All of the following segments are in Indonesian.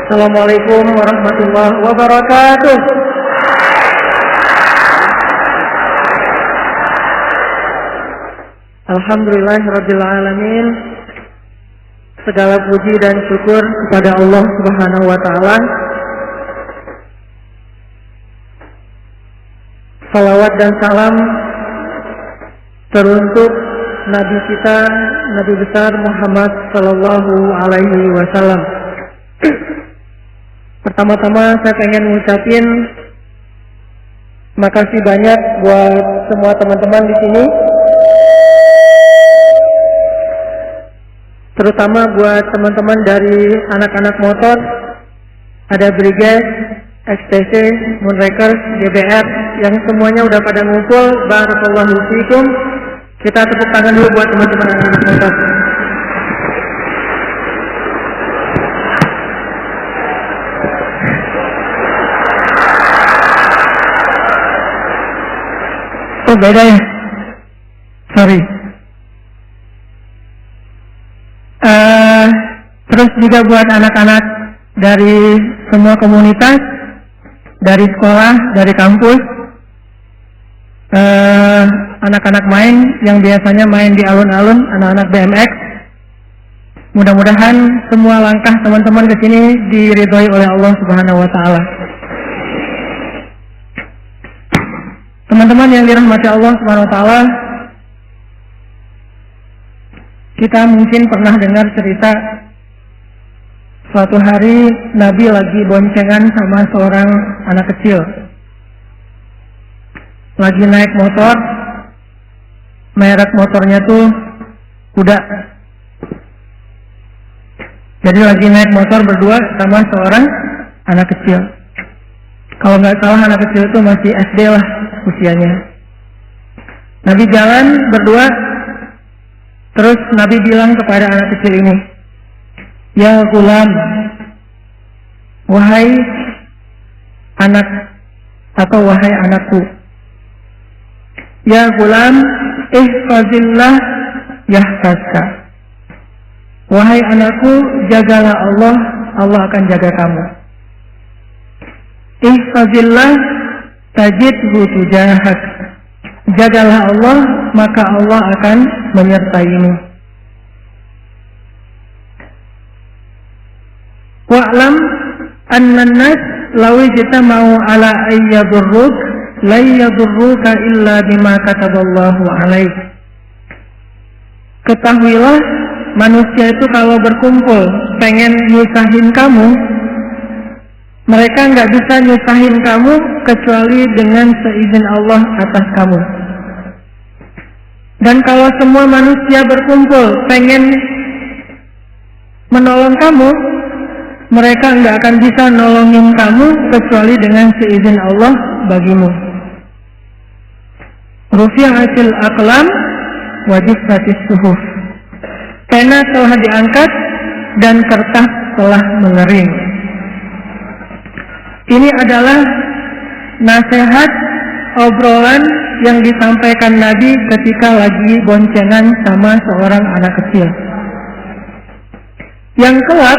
Assalamualaikum warahmatullahi wabarakatuh. Alhamdulillahirabbil alamin. Segala puji dan syukur kepada Allah Subhanahu wa taala. Salawat dan salam teruntuk Nabi kita, Nabi besar Muhammad sallallahu alaihi wasallam. Pertama-tama saya pengen ngucapin makasih banyak buat semua teman-teman di sini. Terutama buat teman-teman dari anak-anak motor, ada Brigade, XTC, Moonrakers, GBR, yang semuanya udah pada ngumpul. Barakallahu fiikum. Kita tepuk tangan dulu buat teman-teman anak-anak motor. Oh beda ya? Sorry. Terus juga buat anak-anak dari semua komunitas, dari sekolah, dari kampus, anak-anak main yang biasanya main di alun-alun, anak-anak BMX. Mudah-mudahan semua langkah teman-teman ke sini diridhoi oleh Allah Subhanahu wa taala. Teman-teman yang dirahmati Allah Subhanahu wa taala, kita mungkin pernah dengar cerita suatu hari Nabi lagi boncengan sama seorang anak kecil. Lagi naik motor, merek motornya tuh kuda. Jadi lagi naik motor berdua sama seorang anak kecil. Kalau nggak salah anak kecil itu masih SD lah usianya. Nabi jalan berdua, terus Nabi bilang kepada anak kecil ini, "Ya gulam, wahai anak atau wahai anakku. Ya gulam, ihfazillah yahfazka. Wahai anakku, jagalah Allah, Allah akan jaga kamu. Ihfazillah tajidhu tujahak. Jagalah Allah, maka Allah akan menyertaimu. Wa'lam anna an-nas law ijtama'u ala ayyadurruk la yadurruka illa bima kataballahu 'alaik." Ketahuilah, manusia itu kalau berkumpul pengen nyusahin kamu, mereka nggak bisa nyusahin kamu kecuali dengan seizin Allah atas kamu. Dan kalau semua manusia berkumpul pengen menolong kamu, mereka nggak akan bisa nolongin kamu kecuali dengan seizin Allah bagimu. Rufi'atil aqlam wa jiffatis suhuf. Pena telah diangkat dan kertas telah mengering. Ini adalah nasihat obrolan yang disampaikan Nabi ketika lagi boncengan sama seorang anak kecil. Yang kelak,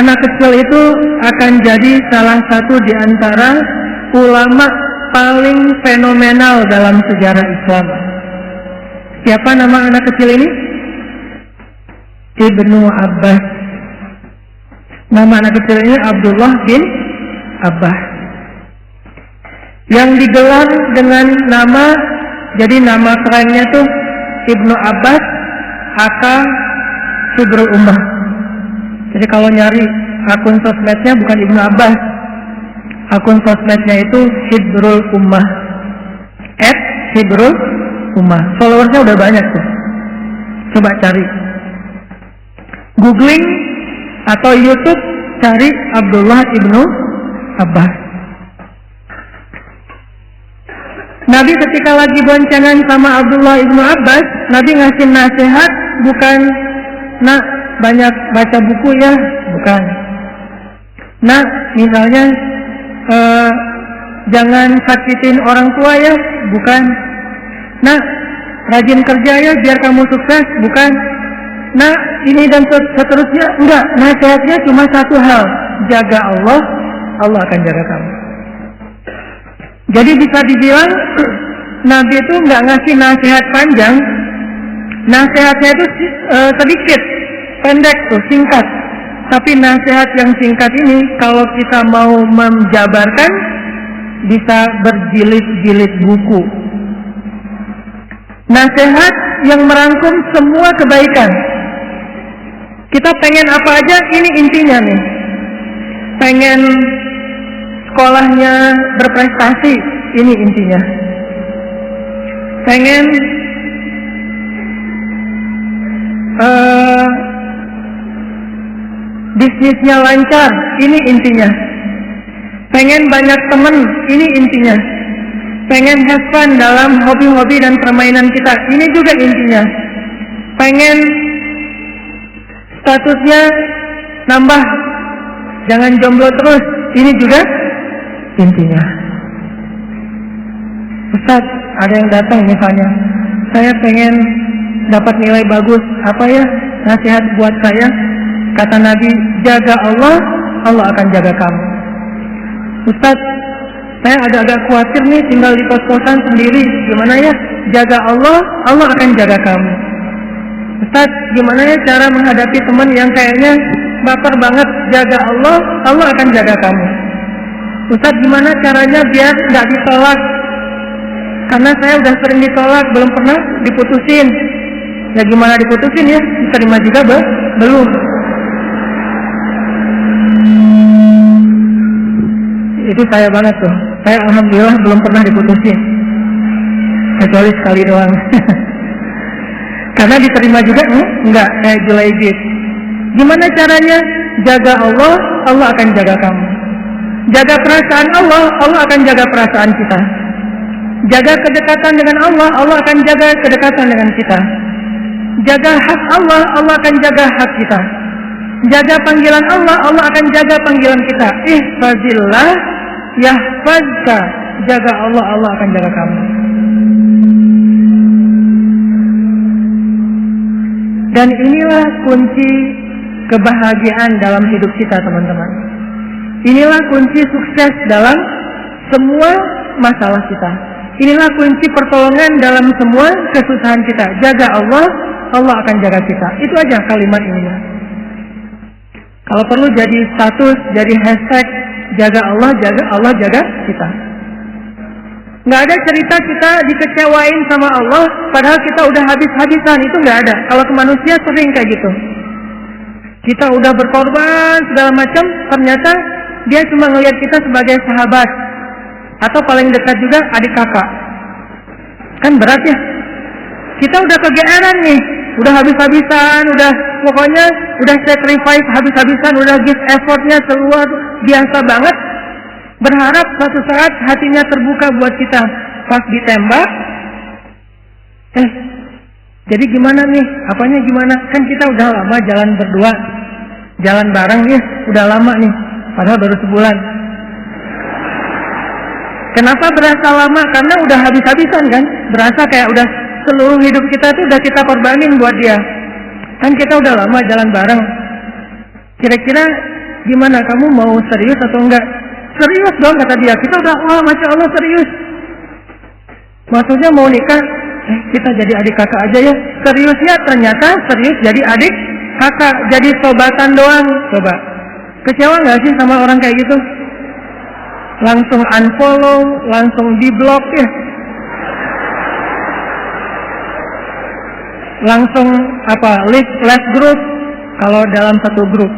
anak kecil itu akan jadi salah satu di antara ulama paling fenomenal dalam sejarah Islam. Siapa nama anak kecil ini? Ibnu Abbas. Nama anak kecil ini Abdullah bin Abbas. Yang digelar dengan nama, jadi nama kerennya tuh Ibnu Abbas aka Hibrul Ummah. Jadi kalau nyari akun sosmednya bukan Ibnu Abbas, akun sosmednya itu Hibrul Ummah, @Hibrul Ummah. Followersnya udah banyak tuh. Coba cari, googling atau YouTube, cari Abdullah Ibnu Abbas. Nabi ketika lagi boncengan sama Abdullah Ibnu Abbas, Nabi ngasih nasihat bukan, "Nak, banyak baca buku ya," bukan. "Nak, misalnya jangan sakitin orang tua ya," bukan. "Nak, rajin kerja ya biar kamu sukses," bukan. "Nak, ini dan seterusnya," enggak. Nasihatnya cuma satu hal, jaga Allah, Allah akan jaga kamu. Jadi bisa dibilang Nabi itu nggak ngasih nasihat panjang, nasihatnya itu sedikit, pendek tuh, singkat. Tapi nasihat yang singkat ini kalau kita mau menjabarkan bisa berjilid-jilid buku. Nasihat yang merangkum semua kebaikan. Kita pengen apa aja, ini intinya nih. Pengen sekolahnya berprestasi, ini intinya. Pengen bisnisnya lancar, ini intinya. Pengen banyak teman, ini intinya. Pengen have fun dalam hobi-hobi dan permainan kita, ini juga intinya. Pengen statusnya nambah, jangan jomblo terus, ini juga intinya. Ustaz, ada yang datang misalnya, saya pengen dapat nilai bagus, apa ya nasihat buat saya? Kata Nabi, jaga Allah, Allah akan jaga kamu. Ustaz, saya agak-agak khawatir nih tinggal di kos-kosan sendiri, gimana ya? Jaga Allah, Allah akan jaga kamu. Ustaz, gimana ya cara menghadapi teman yang kayaknya baper banget? Jaga Allah, Allah akan jaga kamu. Ustaz, gimana caranya biar nggak ditolak? Karena saya udah sering ditolak, belum pernah diputusin. Ya gimana diputusin ya? Diterima juga belum. Itu saya banget tuh. Saya alhamdulillah belum pernah diputusin, kecuali sekali doang. Karena diterima juga enggak, kayak Julaibib. Gimana caranya? Jaga Allah, Allah akan jaga kamu. Jaga perasaan Allah, Allah akan jaga perasaan kita. Jaga kedekatan dengan Allah, Allah akan jaga kedekatan dengan kita. Jaga hak Allah, Allah akan jaga hak kita. Jaga panggilan Allah, Allah akan jaga panggilan kita. Ihfazillah yahfazka. Jaga Allah, Allah akan jaga kamu. Dan inilah kunci kebahagiaan dalam hidup kita, teman-teman. Inilah kunci sukses dalam semua masalah kita. Inilah kunci pertolongan dalam semua kesusahan kita. Jaga Allah, Allah akan jaga kita. Itu aja kalimat ininya. Kalau perlu jadi status, jadi hashtag, jaga Allah jaga kita. Nggak ada cerita kita dikecewain sama Allah, padahal kita udah habis-habisan, itu nggak ada. Kalau ke manusia sering kayak gitu. Kita udah berkorban segala macam, ternyata dia cuma ngelihat kita sebagai sahabat, atau paling dekat juga adik kakak. Kan berat ya. Kita udah kegeeran nih, udah habis-habisan, udah pokoknya udah sacrifice habis-habisan, udah give effortnya keluar biasa banget. Berharap suatu saat hatinya terbuka buat kita. Pas ditembak, jadi gimana nih? Apanya gimana? Kan kita udah lama jalan berdua, jalan bareng nih, udah lama nih, padahal baru sebulan. Kenapa berasa lama? Karena udah habis-habisan kan? Berasa kayak udah seluruh hidup kita tuh udah kita korbanin buat dia. Kan kita udah lama jalan bareng. Kira-kira gimana? Kamu mau serius atau enggak? Serius dong, kata dia. Kita udah, wah Masya Allah serius. Maksudnya mau nikah, kita jadi adik kakak aja ya. Seriusnya ternyata serius jadi adik kakak, jadi sobatan doang. Coba, kecewa nggak sih sama orang kayak gitu? Langsung unfollow, langsung di-block ya. Langsung list group kalau dalam satu grup.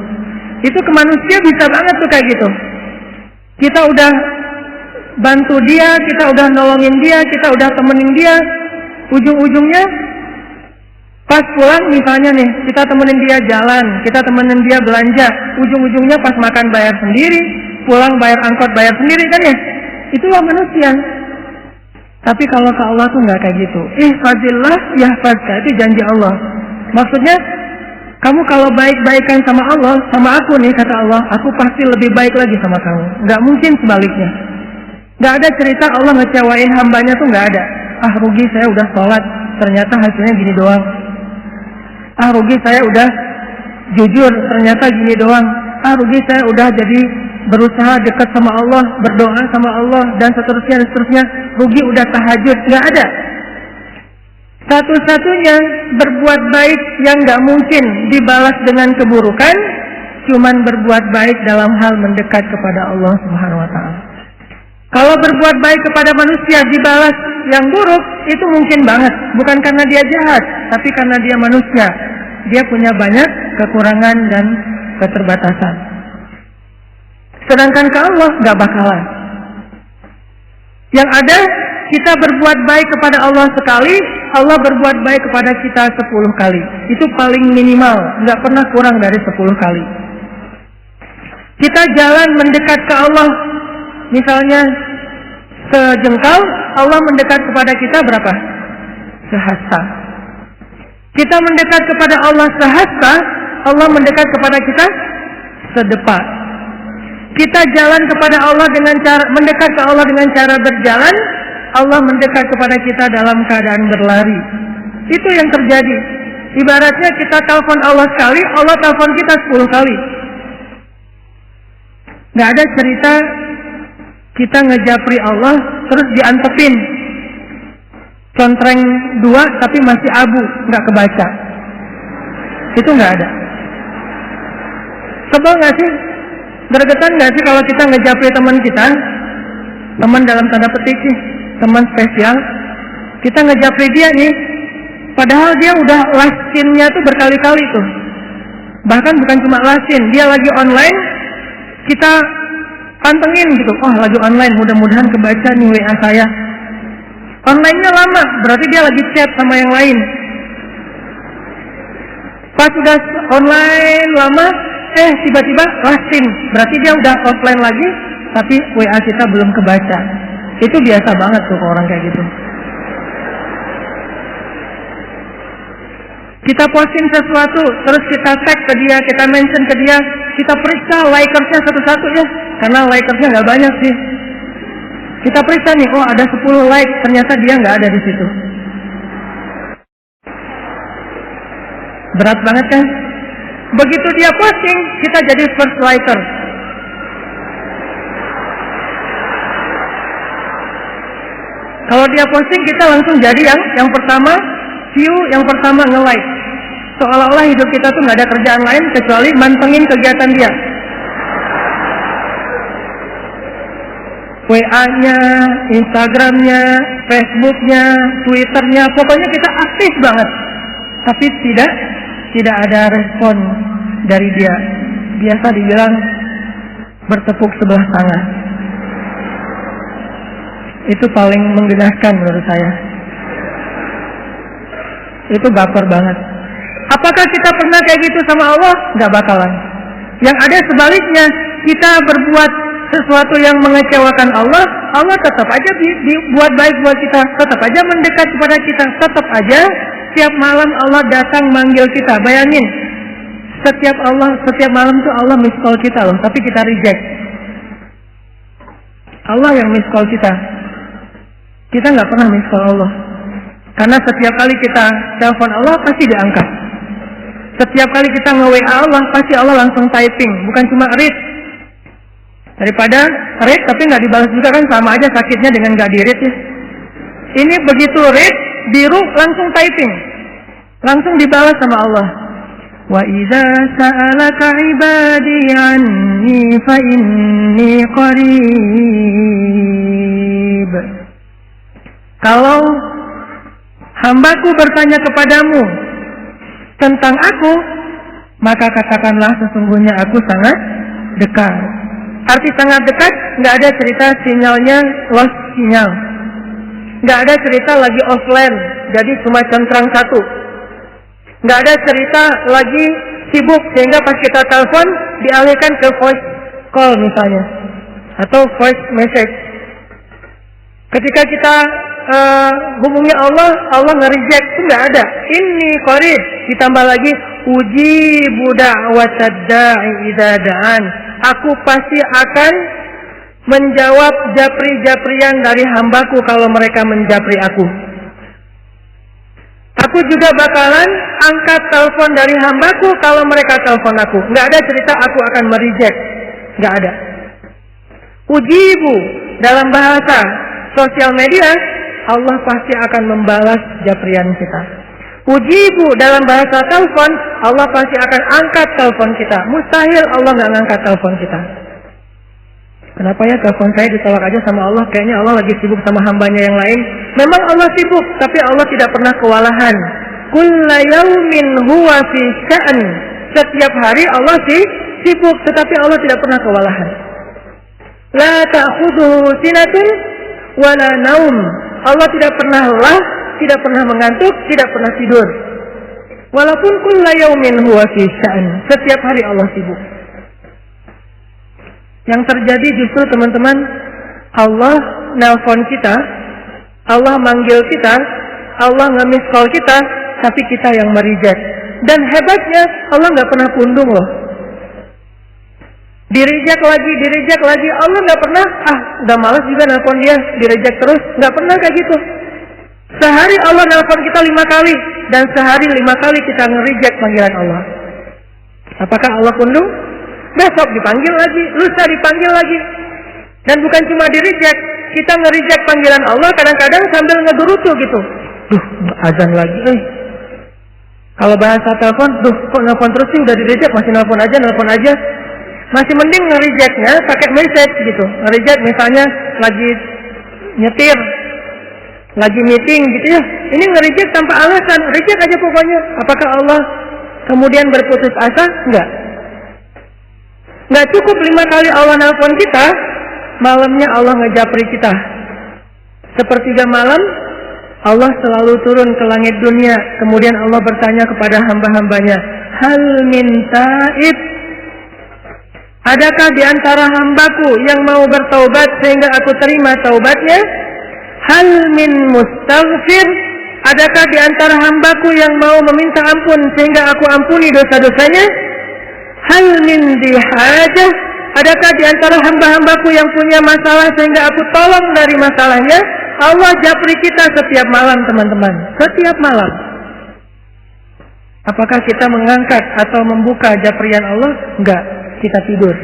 Itu ke manusia bisa banget tuh kayak gitu. Kita udah bantu dia, kita udah nolongin dia, kita udah temenin dia. Ujung-ujungnya pas pulang misalnya nih, kita temenin dia jalan, kita temenin dia belanja. Ujung-ujungnya pas makan bayar sendiri, pulang bayar angkot bayar sendiri kan ya. Itulah manusia. Tapi kalau ke Allah tuh nggak kayak gitu. Ihfazillah yahfazka, itu janji Allah. Maksudnya kamu kalau baik-baikan sama Allah, sama aku nih kata Allah, aku pasti lebih baik lagi sama kamu. Nggak mungkin sebaliknya. Nggak ada cerita Allah ngecewain hambanya tuh nggak ada. Ah rugi saya udah sholat, ternyata hasilnya gini doang. Ah rugi saya udah jujur, ternyata gini doang. rugi saya udah jadi berusaha dekat sama Allah, berdoa sama Allah dan seterusnya, rugi udah tahajud. Nggak ada. Satu-satunya berbuat baik yang nggak mungkin dibalas dengan keburukan, cuman berbuat baik dalam hal mendekat kepada Allah Subhanahu wa Ta'ala. Kalau berbuat baik kepada manusia dibalas yang buruk, itu mungkin banget. Bukan karena dia jahat, tapi karena dia manusia. Dia punya banyak kekurangan dan keterbatasan. Sedangkan ke Allah nggak bakalan. Yang ada, kita berbuat baik kepada Allah sekali, Allah berbuat baik kepada kita 10 kali. Itu paling minimal, nggak pernah kurang dari 10 kali. Kita jalan mendekat ke Allah, misalnya sejengkal, Allah mendekat kepada kita berapa? Sehasta. Kita mendekat kepada Allah sehasta, Allah mendekat kepada kita sedepak. Kita jalan kepada Allah dengan cara mendekat ke Allah dengan cara berjalan, Allah mendekat kepada kita dalam keadaan berlari. Itu yang terjadi. Ibaratnya kita telepon Allah sekali, Allah telepon kita 10 kali. Nggak ada cerita kita ngejapri Allah terus diantepin contreng 2 tapi masih abu, nggak kebaca. Itu nggak ada. Sebel nggak sih? Bergetan nggak sih kalau kita ngejapri teman kita, teman dalam tanda petik sih, teman spesial, kita ngejapri dia nih, padahal dia udah lasinnya tuh berkali-kali tuh. Bahkan bukan cuma lasin, dia lagi online, kita pantengin gitu, oh lagi online, mudah-mudahan kebaca nih WA saya. Online-nya lama, berarti dia lagi chat sama yang lain. Pas sudah online lama, tiba-tiba lasin, berarti dia udah offline lagi, tapi WA kita belum kebaca. Itu biasa banget tuh orang kayak gitu. Kita posting sesuatu, terus kita tag ke dia, kita mention ke dia, kita periksa likersnya satu-satu ya, karena likersnya nggak banyak sih. Kita periksa nih, oh ada 10 like, ternyata dia nggak ada di situ. Berat banget kan? Begitu dia posting, kita jadi first liker. Kalau dia posting, kita langsung jadi yang pertama view, yang pertama nge-like. Seolah-olah hidup kita tuh nggak ada kerjaan lain kecuali mantengin kegiatan dia. WA-nya, Instagram-nya, Facebook-nya, Twitter-nya, pokoknya kita aktif banget. Tapi tidak ada respon dari dia. Biasa dibilang bertepuk sebelah tangan. Itu paling menggenaskan menurut saya. Itu baper banget. Apakah kita pernah kayak gitu sama Allah? Nggak bakalan. Yang ada sebaliknya, kita berbuat sesuatu yang mengecewakan Allah, Allah tetap aja dibuat baik buat kita, tetap aja mendekat kepada kita, tetap aja setiap malam Allah datang manggil kita. Bayangin, setiap malam tuh Allah miss call kita loh, tapi kita reject. Allah yang miss call kita. Kita nggak pernah miss call Allah. Karena setiap kali kita telepon Allah pasti diangkat. Setiap kali kita nge-WA Allah pasti Allah langsung typing, bukan cuma read. Daripada read tapi nggak dibalas juga kan sama aja sakitnya dengan nggak di-read ya. Ini begitu read, biru langsung typing, langsung dibalas sama Allah. Wa idza sa'alaka 'ibadi 'anni fa inni qarib. Kalau hambaku bertanya kepadamu tentang aku, maka katakanlah sesungguhnya aku sangat dekat. Arti sangat dekat, nggak ada cerita sinyalnya lost sinyal, nggak ada cerita lagi offline, jadi cuma centang satu, nggak ada cerita lagi sibuk sehingga pas kita telepon dialihkan ke voice call misalnya atau voice message. Ketika kita hubungi Allah, Allah nge-reject, itu nggak ada. Ini qarib, ditambah lagi ujibu da'watad da'i idza da'an. Aku pasti akan menjawab japri-japrian dari hambaku kalau mereka menjapri aku. Aku juga bakalan angkat telepon dari hambaku kalau mereka telepon aku. Nggak ada cerita aku akan mereject. Nggak ada. Ujibu dalam bahasa sosial media, Allah pasti akan membalas japrian kita. Ujibu dalam bahasa telepon, Allah pasti akan angkat telepon kita. Mustahil Allah nggak ngangkat telepon kita. Kenapa ya telepon saya ditolak aja sama Allah? Kayaknya Allah lagi sibuk sama hambanya yang lain. Memang Allah sibuk, tapi Allah tidak pernah kewalahan. Kulla yaumin huwa fi sya'n. Setiap hari Allah sibuk, tetapi Allah tidak pernah kewalahan. La ta'khudhuhu sinatun wa la naum. Allah tidak pernah lelah, tidak pernah mengantuk, tidak pernah tidur. Walaupun kulla yaumin huwa fi sya'n. Setiap hari Allah sibuk. Yang terjadi justru teman-teman, Allah nelpon kita, Allah manggil kita, Allah nge-miss call kita, tapi kita yang mereject. Dan hebatnya Allah nggak pernah pundung loh. Direject lagi, Allah nggak pernah, udah malas juga nelpon dia, direject terus, nggak pernah kayak gitu. Sehari Allah nelpon kita 5 kali, dan sehari 5 kali kita nge-reject panggilan Allah. Apakah Allah pundung? Besok dipanggil lagi, lusa dipanggil lagi. Dan bukan cuma di-reject, kita nge-reject panggilan Allah kadang-kadang sambil ngedurutu gitu. Azan lagi. Kalau bahasa telepon, kok nelpon terus sih, udah di-reject, masih nelpon aja. Masih mending nge-rejectnya pakai message gitu. Nge-reject misalnya lagi nyetir, lagi meeting gitu ya. Ini nge-reject tanpa alasan, reject aja pokoknya. Apakah Allah kemudian berputus asa? Nggak cukup 5 kali Allah nelpon kita, malamnya Allah ngejapri kita. Sepertiga malam, Allah selalu turun ke langit dunia. Kemudian Allah bertanya kepada hamba-hambanya, hal min taib? Adakah di antara hambaku yang mau bertaubat sehingga aku terima taubatnya? Hal min mustaghfir? Adakah di antara hambaku yang mau meminta ampun sehingga aku ampuni dosa-dosanya? Hal min dihajah? Adakah di antara hamba-hambaku yang punya masalah sehingga aku tolong dari masalahnya? Allah japri kita setiap malam teman-teman. Setiap malam. Apakah kita mengangkat atau membuka japrian Allah? Enggak, kita tidur.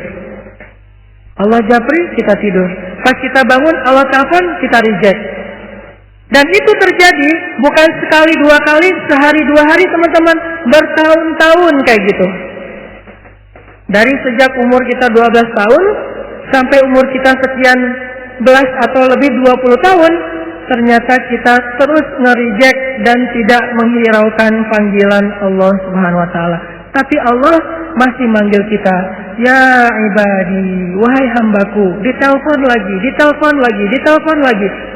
Allah japri, kita tidur. Pas kita bangun, Allah telepon, kita reject. Dan itu terjadi bukan sekali 2 kali, sehari 2 hari teman-teman. Bertahun-tahun kayak gitu. Dari sejak umur kita 12 tahun sampai umur kita sekian belas atau lebih 20 tahun, ternyata kita terus nge-reject dan tidak menghiraukan panggilan Allah Subhanahu wa taala. Tapi Allah masih manggil kita, ya ibadi, wahai hambaku, ditelepon lagi,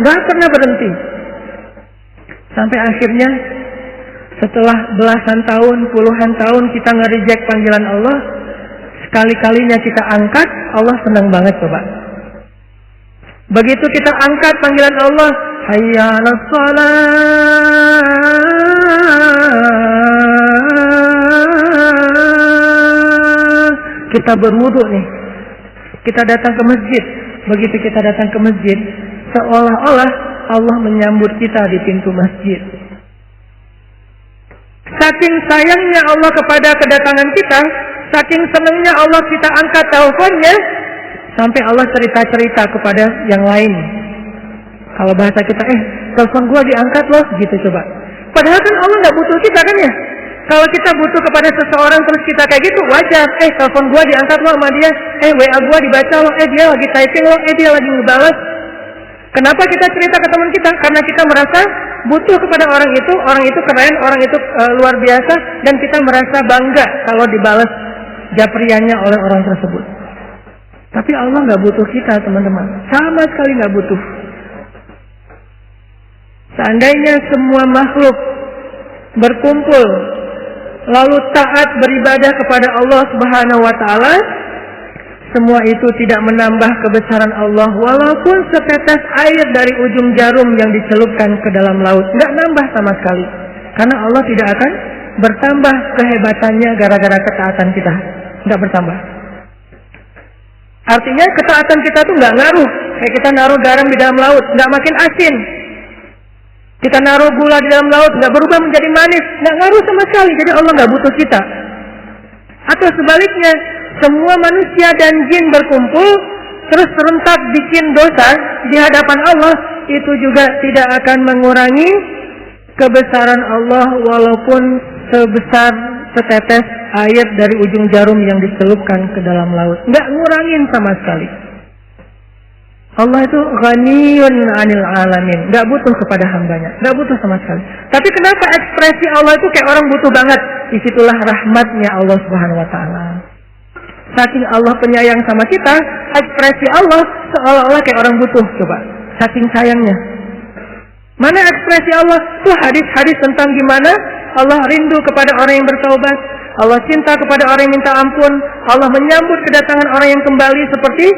nggak pernah berhenti. Sampai akhirnya setelah belasan tahun, puluhan tahun kita nge-reject panggilan Allah, sekali-kalinya kita angkat, Allah senang banget coba. Begitu kita angkat panggilan Allah, hayya 'alas shalah, kita berwudu nih, kita datang ke masjid. Begitu kita datang ke masjid, seolah-olah Allah menyambut kita di pintu masjid. Saking sayangnya Allah kepada kedatangan kita, saking senangnya Allah kita angkat teleponnya, sampai Allah cerita-cerita kepada yang lain. Kalau bahasa kita, telepon gua diangkat loh, gitu coba. Padahal kan Allah nggak butuh kita kan ya. Kalau kita butuh kepada seseorang terus kita kayak gitu, wajar. Telepon gua diangkat loh sama dia. WA gua dibaca loh. Dia lagi typing loh. Dia lagi ngebalas. Kenapa kita cerita ke teman kita? Karena kita merasa butuh kepada orang itu keren, orang itu luar biasa, dan kita merasa bangga kalau dibalas japriannya oleh orang tersebut. Tapi Allah nggak butuh kita teman-teman, sama sekali nggak butuh. Seandainya semua makhluk berkumpul lalu taat beribadah kepada Allah Subhanahu wa taala, semua itu tidak menambah kebesaran Allah walaupun setetes air dari ujung jarum yang dicelupkan ke dalam laut, nggak nambah sama sekali. Karena Allah tidak akan bertambah kehebatannya gara-gara ketaatan kita, nggak bertambah. Artinya ketaatan kita tuh nggak ngaruh, kayak kita naruh garam di dalam laut, nggak makin asin. Kita naruh gula di dalam laut, nggak berubah menjadi manis, nggak ngaruh sama sekali. Jadi Allah nggak butuh kita. Atau sebaliknya, semua manusia dan jin berkumpul, terus serentak bikin dosa di hadapan Allah, itu juga tidak akan mengurangi kebesaran Allah walaupun sebesar setetes air dari ujung jarum yang dicelupkan ke dalam laut. Nggak ngurangin sama sekali. Allah itu ghaniyun 'anil alamin, nggak butuh kepada hambanya, nggak butuh sama sekali. Tapi kenapa ekspresi Allah itu kayak orang butuh banget? Disitulah rahmatnya Allah Subhanahu Wa Taala. Saking Allah penyayang sama kita, ekspresi Allah seolah-olah kayak orang butuh. Coba, saking sayangnya. Mana ekspresi Allah? Tuh hadis-hadis tentang gimana Allah rindu kepada orang yang bertaubat, Allah cinta kepada orang yang minta ampun, Allah menyambut kedatangan orang yang kembali seperti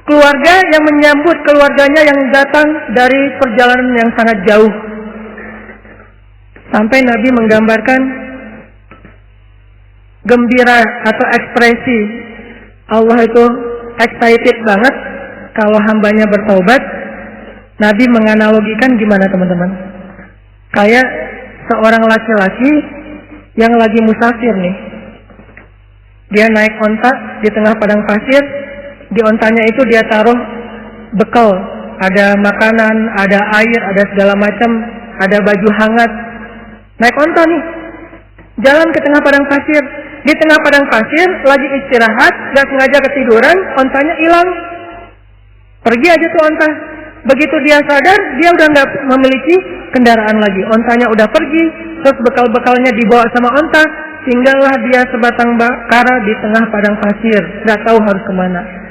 keluarga yang menyambut keluarganya yang datang dari perjalanan yang sangat jauh. Sampai Nabi menggambarkan gembira atau ekspresi Allah itu excited banget kalau hambanya bertaubat. Nabi menganalogikan gimana teman-teman? Kayak seorang laki-laki yang lagi musafir nih. Dia naik onta di tengah padang pasir. Di ontanya itu dia taruh bekal, ada makanan, ada air, ada segala macam, ada baju hangat. Naik onta nih, jalan ke tengah padang pasir. Di tengah padang pasir lagi istirahat, gak sengaja ketiduran, ontanya hilang. Pergi aja tuh onta. Begitu dia sadar, dia udah gak memiliki kendaraan lagi. Ontanya udah pergi, terus bekal-bekalnya dibawa sama onta. Tinggallah dia sebatang kara di tengah padang pasir, gak tahu harus kemana.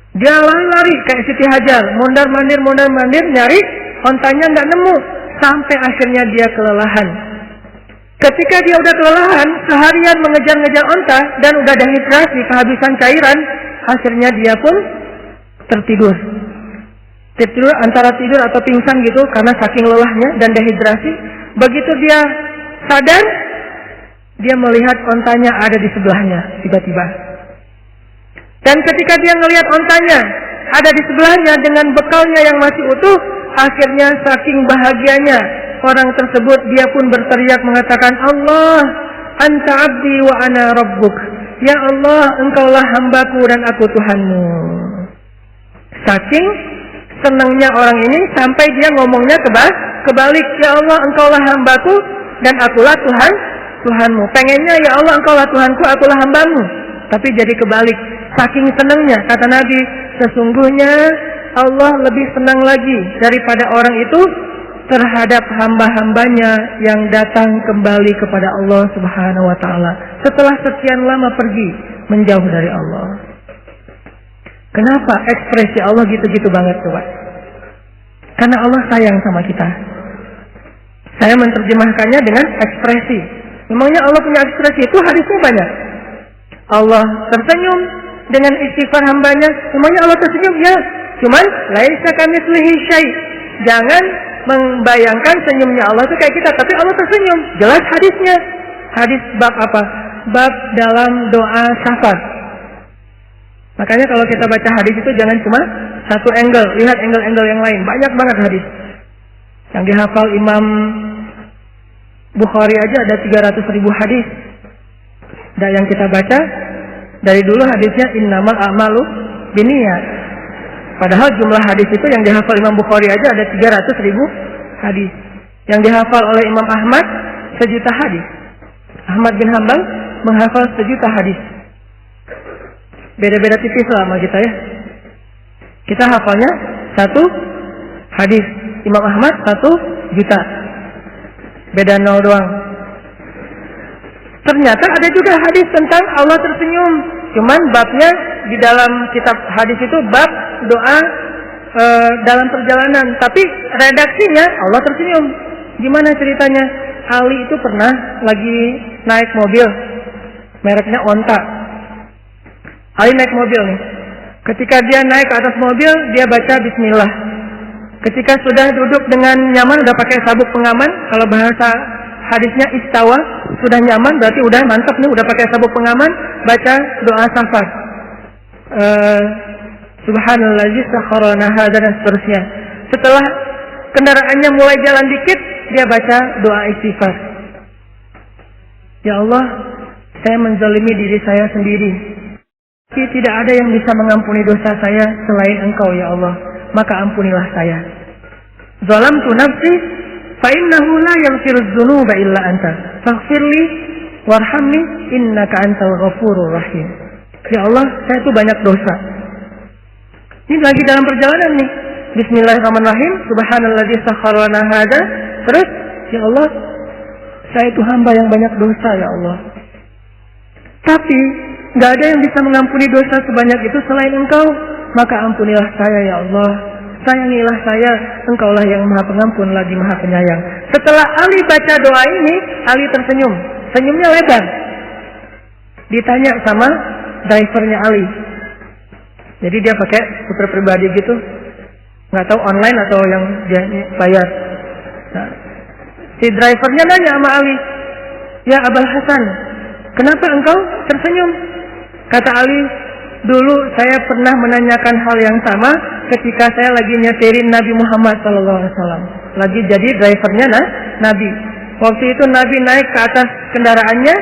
Dia lari kayak Siti Hajar, mondar-mandir nyari, ontanya nggak nemu, sampai akhirnya dia kelelahan. Ketika dia udah kelelahan, seharian mengejar-ngejar onta dan udah dehidrasi, kehabisan cairan, akhirnya dia pun tertidur. Tertidur antara tidur atau pingsan gitu karena saking lelahnya dan dehidrasi. Begitu dia sadar, dia melihat ontanya ada di sebelahnya tiba-tiba. Dan ketika dia ngelihat ontanya ada di sebelahnya dengan bekalnya yang masih utuh, akhirnya saking bahagianya orang tersebut dia pun berteriak mengatakan, Allah, anta abdi wa ana rabbuk. Ya Allah, engkaulah hambaku dan aku Tuhanmu. Saking senangnya orang ini sampai dia ngomongnya kebalik, ya Allah, engkaulah hambaku dan akulah Tuhanmu. Pengennya ya Allah, engkaulah Tuhanku, akulah hambamu. Tapi jadi kebalik. Saking senangnya, kata Nabi, sesungguhnya Allah lebih senang lagi daripada orang itu terhadap hamba-hambanya yang datang kembali kepada Allah Subhanahu Wa Taala setelah sekian lama pergi menjauh dari Allah. Kenapa ekspresi Allah gitu-gitu banget coba? Karena Allah sayang sama kita. Saya menerjemahkannya dengan ekspresi. Memangnya Allah punya ekspresi? Itu hadisnya banyak. Allah tersenyum dengan istighfar hambanya. Memangnya Allah tersenyum? Ya, cuman laisa kamitslihi syai'. Jangan membayangkan senyumnya Allah itu kayak kita, tapi Allah tersenyum. Jelas hadisnya. Hadis bab apa? Bab dalam doa syafaat. Makanya kalau kita baca hadis itu jangan cuma satu angle, lihat angle-angle yang lain. Banyak banget hadis. Yang dihafal Imam Bukhari aja ada 300.000 hadis. Dan yang kita baca dari dulu hadisnya innamal a'malu binniyat. Padahal jumlah hadis itu yang dihafal Imam Bukhari aja ada 300.000 hadis. Yang dihafal oleh Imam Ahmad 1 juta hadis. Ahmad bin Hanbal menghafal 1 juta hadis. Beda-beda tipis lah sama kita ya. Kita hafalnya 1 hadis. Imam Ahmad 1 juta. Beda 0 doang. Ternyata ada juga hadis tentang Allah tersenyum. Cuman babnya di dalam kitab hadis itu bab doa dalam perjalanan. Tapi redaksinya Allah tersenyum. Gimana ceritanya? Ali itu pernah lagi naik mobil. Mereknya Onta. Ali naik mobil nih. Ketika dia naik ke atas mobil, dia baca bismillah. Ketika sudah duduk dengan nyaman, udah pakai sabuk pengaman. Kalau bahasa hadisnya istawa, sudah nyaman, berarti udah mantap nih, udah pakai sabuk pengaman, baca doa syafaat. Subhanallazi sakhkhara lana hadza dan seterusnya. Setelah kendaraannya mulai jalan dikit, dia baca doa istighfar. Ya Allah, saya menzalimi diri saya sendiri. Tapi tidak ada yang bisa mengampuni dosa saya selain Engkau ya Allah. Maka ampunilah saya. Zalamtu nafsi fa innahu la yaghfiru dzunuba illa anta. Faghfirli warhamni innaka antal ghafurur rahim. Ya Allah, saya itu banyak dosa. Ini lagi dalam perjalanan nih. Bismillahirrahmanirrahim. Subhanalladzi sakhkhara lana hada. Terus, ya Allah, saya itu hamba yang banyak dosa ya Allah. Tapi nggak ada yang bisa mengampuni dosa sebanyak itu selain Engkau. Maka ampunilah saya ya Allah. Sayangilah saya. Engkaulah yang Maha Pengampun lagi Maha Penyayang. Setelah Ali baca doa ini, Ali tersenyum. Senyumnya lebar. Ditanya sama drivernya Ali. Jadi dia pakai skuter pribadi gitu. Nggak tahu online atau yang dia bayar. Nah, si drivernya nanya sama Ali, ya Abul Hasan, kenapa engkau tersenyum? Kata Ali, dulu saya pernah menanyakan hal yang sama ketika saya lagi nyetirin Nabi Muhammad SAW. Lagi jadi drivernya Nabi. Waktu itu Nabi naik ke atas kendaraannya,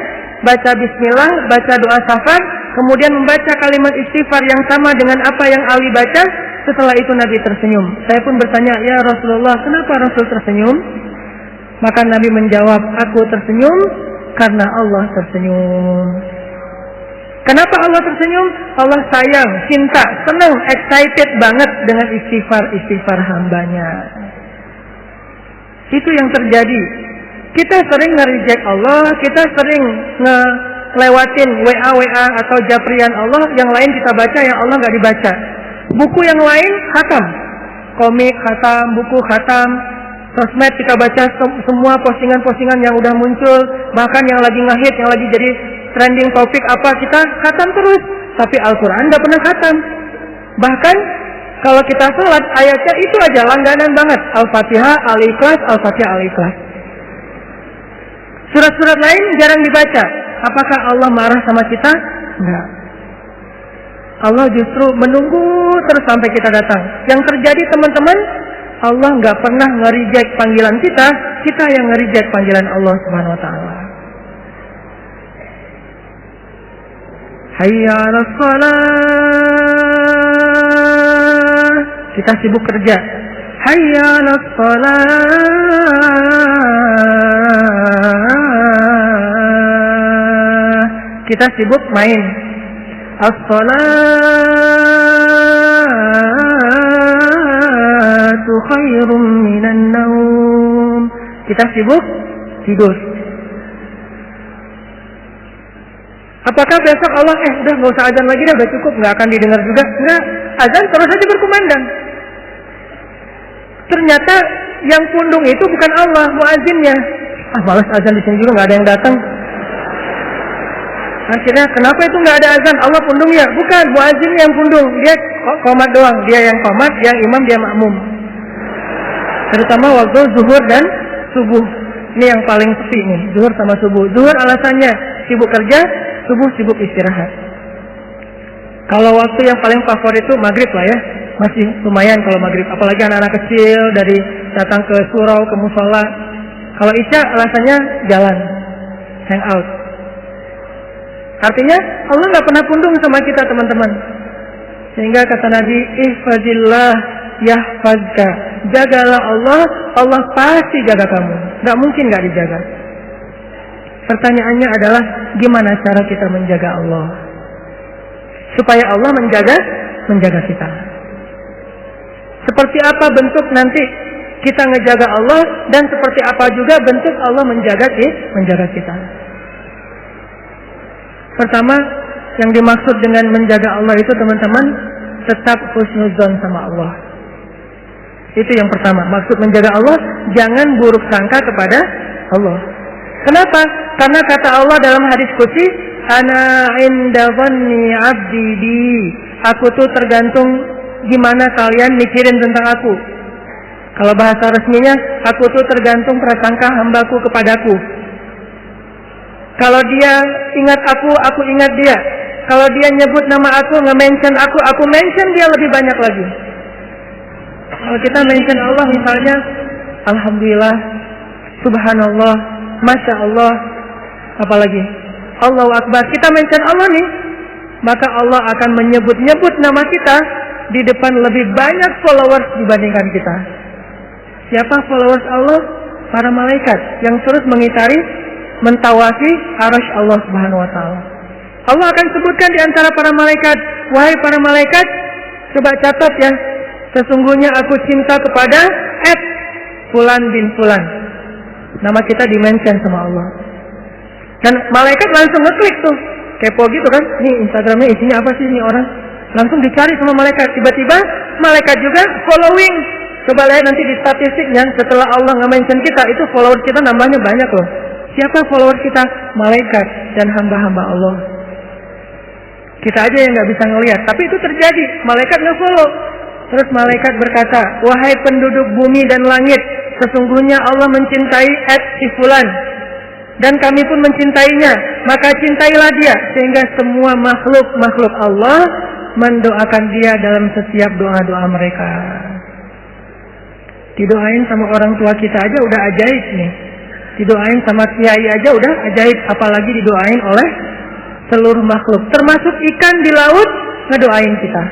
baca bismillah, baca doa safar, kemudian membaca kalimat istighfar yang sama dengan apa yang Ali baca. Setelah itu Nabi tersenyum. Saya pun bertanya, ya Rasulullah, kenapa Rasul tersenyum? Maka Nabi menjawab, aku tersenyum karena Allah tersenyum. Kenapa Allah tersenyum? Allah sayang, cinta, senang, excited banget dengan istighfar hambanya. Itu yang terjadi. Kita sering nge-reject Allah, kita sering ngelewatin WA atau japrian Allah, yang lain kita baca, yang Allah nggak dibaca. Buku yang lain khatam, komik khatam, buku khatam, sosmed kita baca semua postingan-postingan yang udah muncul, bahkan yang lagi ngehit, yang lagi jadi trending topik apa, kita khatam terus. Tapi Al-Quran nggak pernah khatam. Bahkan kalau kita sholat, ayatnya itu aja langganan banget, Al-Fatihah, Al-Ikhlas, Al-Fatihah, Al-Ikhlas. Surat-surat lain jarang dibaca. Apakah Allah marah sama kita? Enggak. Allah justru menunggu terus sampai kita datang. Yang terjadi teman-teman, Allah nggak pernah nge-reject panggilan kita, kita yang nge-reject panggilan Allah Subhanahu Wa Taala. Hayya 'alas shalah. Kita sibuk kerja. Hayya 'alas shalah. Kita sibuk main. As-salatu khairum minan naum. Kita sibuk tidur. Apakah besok Allah udah nggak usah azan lagi, udah cukup, nggak akan didengar juga? Nggak, azan terus saja berkumandang. Ternyata yang pundung itu bukan Allah, muazzinnya. Malas azan di sini juga nggak ada yang datang. Akhirnya kenapa itu nggak ada azan? Allah pundung ya? Bukan, muazzin yang pundung. Dia qomat doang. Dia yang qomat, yang imam, dia makmum. Terutama waktu zuhur dan subuh. Ini yang paling sepi nih, zuhur sama subuh. Zuhur alasannya sibuk kerja, subuh sibuk istirahat. Kalau waktu yang paling favorit itu maghrib lah ya. Masih lumayan kalau maghrib. Apalagi anak-anak kecil dari datang ke surau, ke musola. Kalau isya alasannya jalan, hang out. Artinya Allah nggak pernah pundung sama kita teman-teman. Sehingga kata Nabi, ihfazillah yahfazka. Jagalah Allah, Allah pasti jaga kamu. Nggak mungkin nggak dijaga. Pertanyaannya adalah gimana cara kita menjaga Allah supaya Allah menjaga kita. Seperti apa bentuk nanti kita ngejaga Allah, dan seperti apa juga bentuk Allah menjaga kita. Pertama, yang dimaksud dengan menjaga Allah itu teman-teman, tetap husnuzon sama Allah. Itu yang pertama. Maksud menjaga Allah, jangan buruk sangka kepada Allah. Kenapa? Karena kata Allah dalam hadis qudsi, ana inda dhanni 'abdi bi. Aku tuh tergantung gimana kalian mikirin tentang aku. Kalau bahasa resminya, aku tuh tergantung prasangka hambaku kepadaku. Kalau dia ingat aku ingat dia. Kalau dia nyebut nama aku, nge-mention aku mention dia lebih banyak lagi. Kalau kita mention Allah misalnya, Alhamdulillah, Subhanallah, Masya Allah, apalagi Allahu Akbar. Kita mention Allah nih, maka Allah akan menyebut-nyebut nama kita di depan lebih banyak followers dibandingkan kita. Siapa followers Allah? Para malaikat yang terus mengitari, mentawafi arasy Allah Subhanahu wa taala. Allah akan sebutkan di antara para malaikat, wahai para malaikat, coba catat ya, sesungguhnya aku cinta kepada Fulan bin Fulan. Nama kita di-mention sama Allah. Dan malaikat langsung ngeklik tuh, kepo gitu kan, nih Instagramnya isinya apa sih nih orang? Langsung dicari sama malaikat. Tiba-tiba malaikat juga following. Coba lihat nanti di statistiknya, setelah Allah nge-mention kita, itu follower kita nambahnya banyak loh. Siapa follower kita? Malaikat dan hamba-hamba Allah. Kita aja yang gak bisa ngelihat, tapi itu terjadi. Malaikat nge-follow. Terus malaikat berkata, wahai penduduk bumi dan langit, sesungguhnya Allah mencintai si Fulan, dan kami pun mencintainya, maka cintailah dia, sehingga semua makhluk Allah mendoakan dia dalam setiap doa-doa mereka. Didoain sama orang tua kita aja udah ajaib nih. Didoain sama kiai aja udah ajaib, apalagi didoain oleh seluruh makhluk, termasuk ikan di laut ngedoain kita.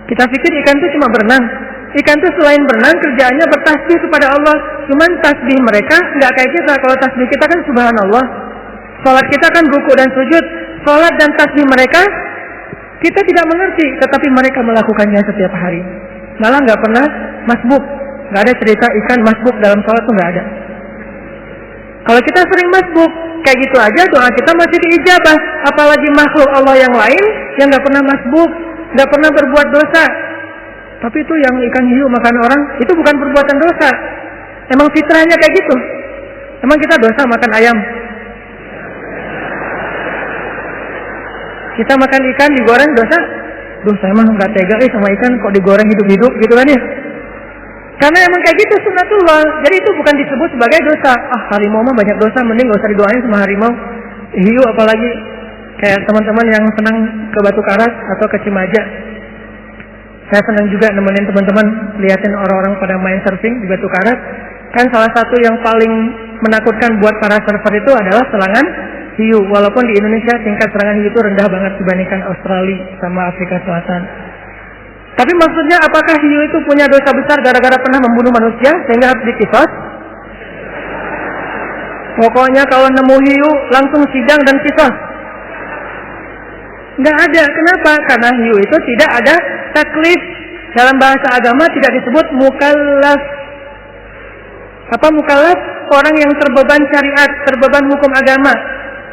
Kita pikir ikan itu cuma berenang. Ikan itu selain berenang kerjaannya bertasbih kepada Allah. Cuman tasbih mereka nggak kayak kita. Kalau tasbih kita kan subhanallah. Salat kita kan ruku dan sujud. Salat dan tasbih mereka kita tidak mengerti, tetapi mereka melakukannya setiap hari. Malah nggak pernah masbuk. Nggak ada cerita ikan masbuk dalam salat tuh nggak ada. Kalau kita sering masbuk, kayak gitu aja doa kita masih diijabah. Apalagi makhluk Allah yang lain yang nggak pernah masbuk, nggak pernah berbuat dosa. Tapi itu yang ikan hiu makan orang, itu bukan perbuatan dosa. Emang fitrahnya kayak gitu. Emang kita dosa makan ayam? Kita makan ikan digoreng dosa? Dosa emang nggak tega sama ikan kok digoreng hidup-hidup gitu kan ya? Karena emang kayak gitu sunnatullah. Jadi itu bukan disebut sebagai dosa. Harimau mah banyak dosa, mending gak usah didoain sama harimau. Hiu apalagi. Kayak teman-teman yang senang ke Batu Karas atau ke Cimaja. Saya senang juga nemenin teman-teman liatin orang-orang pada main surfing di Batu Karas. Kan salah satu yang paling menakutkan buat para surfer itu adalah serangan hiu. Walaupun di Indonesia tingkat serangan hiu itu rendah banget dibandingkan Australia sama Afrika Selatan. Tapi maksudnya apakah hiu itu punya dosa besar gara-gara pernah membunuh manusia sehingga harus dikisos? Pokoknya kalau nemu hiu langsung sidang dan kisos. Nggak ada. Kenapa? Karena hiu itu tidak ada taklif. Dalam bahasa agama tidak disebut mukallaf. Apa mukallaf? Orang yang terbeban syariat, terbeban hukum agama.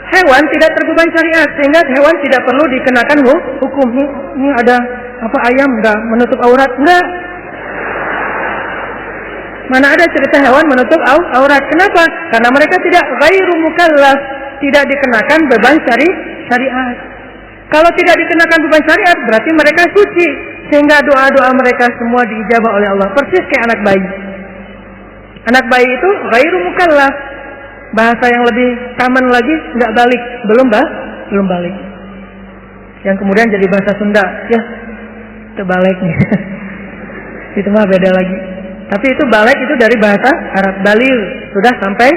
Hewan tidak terbeban syariat, sehingga hewan tidak perlu dikenakan hukum. Ini ada apa ayam enggak menutup aurat? Enggak. Mana ada cerita hewan menutup aurat? Kenapa? Karena mereka tidak ghairu mukallaf, tidak dikenakan beban syariat. Kalau tidak dikenakan beban syariat, berarti mereka suci, sehingga doa-doa mereka semua diijabah oleh Allah. Persis kayak anak bayi. Anak bayi itu ghairu mukallaf. Bahasa yang lebih common lagi, nggak balik, belum balik. Yang kemudian jadi bahasa Sunda, ya, itu balik nih. Itu mah beda lagi. Tapi itu balik itu dari bahasa Arab, balil, sudah sampai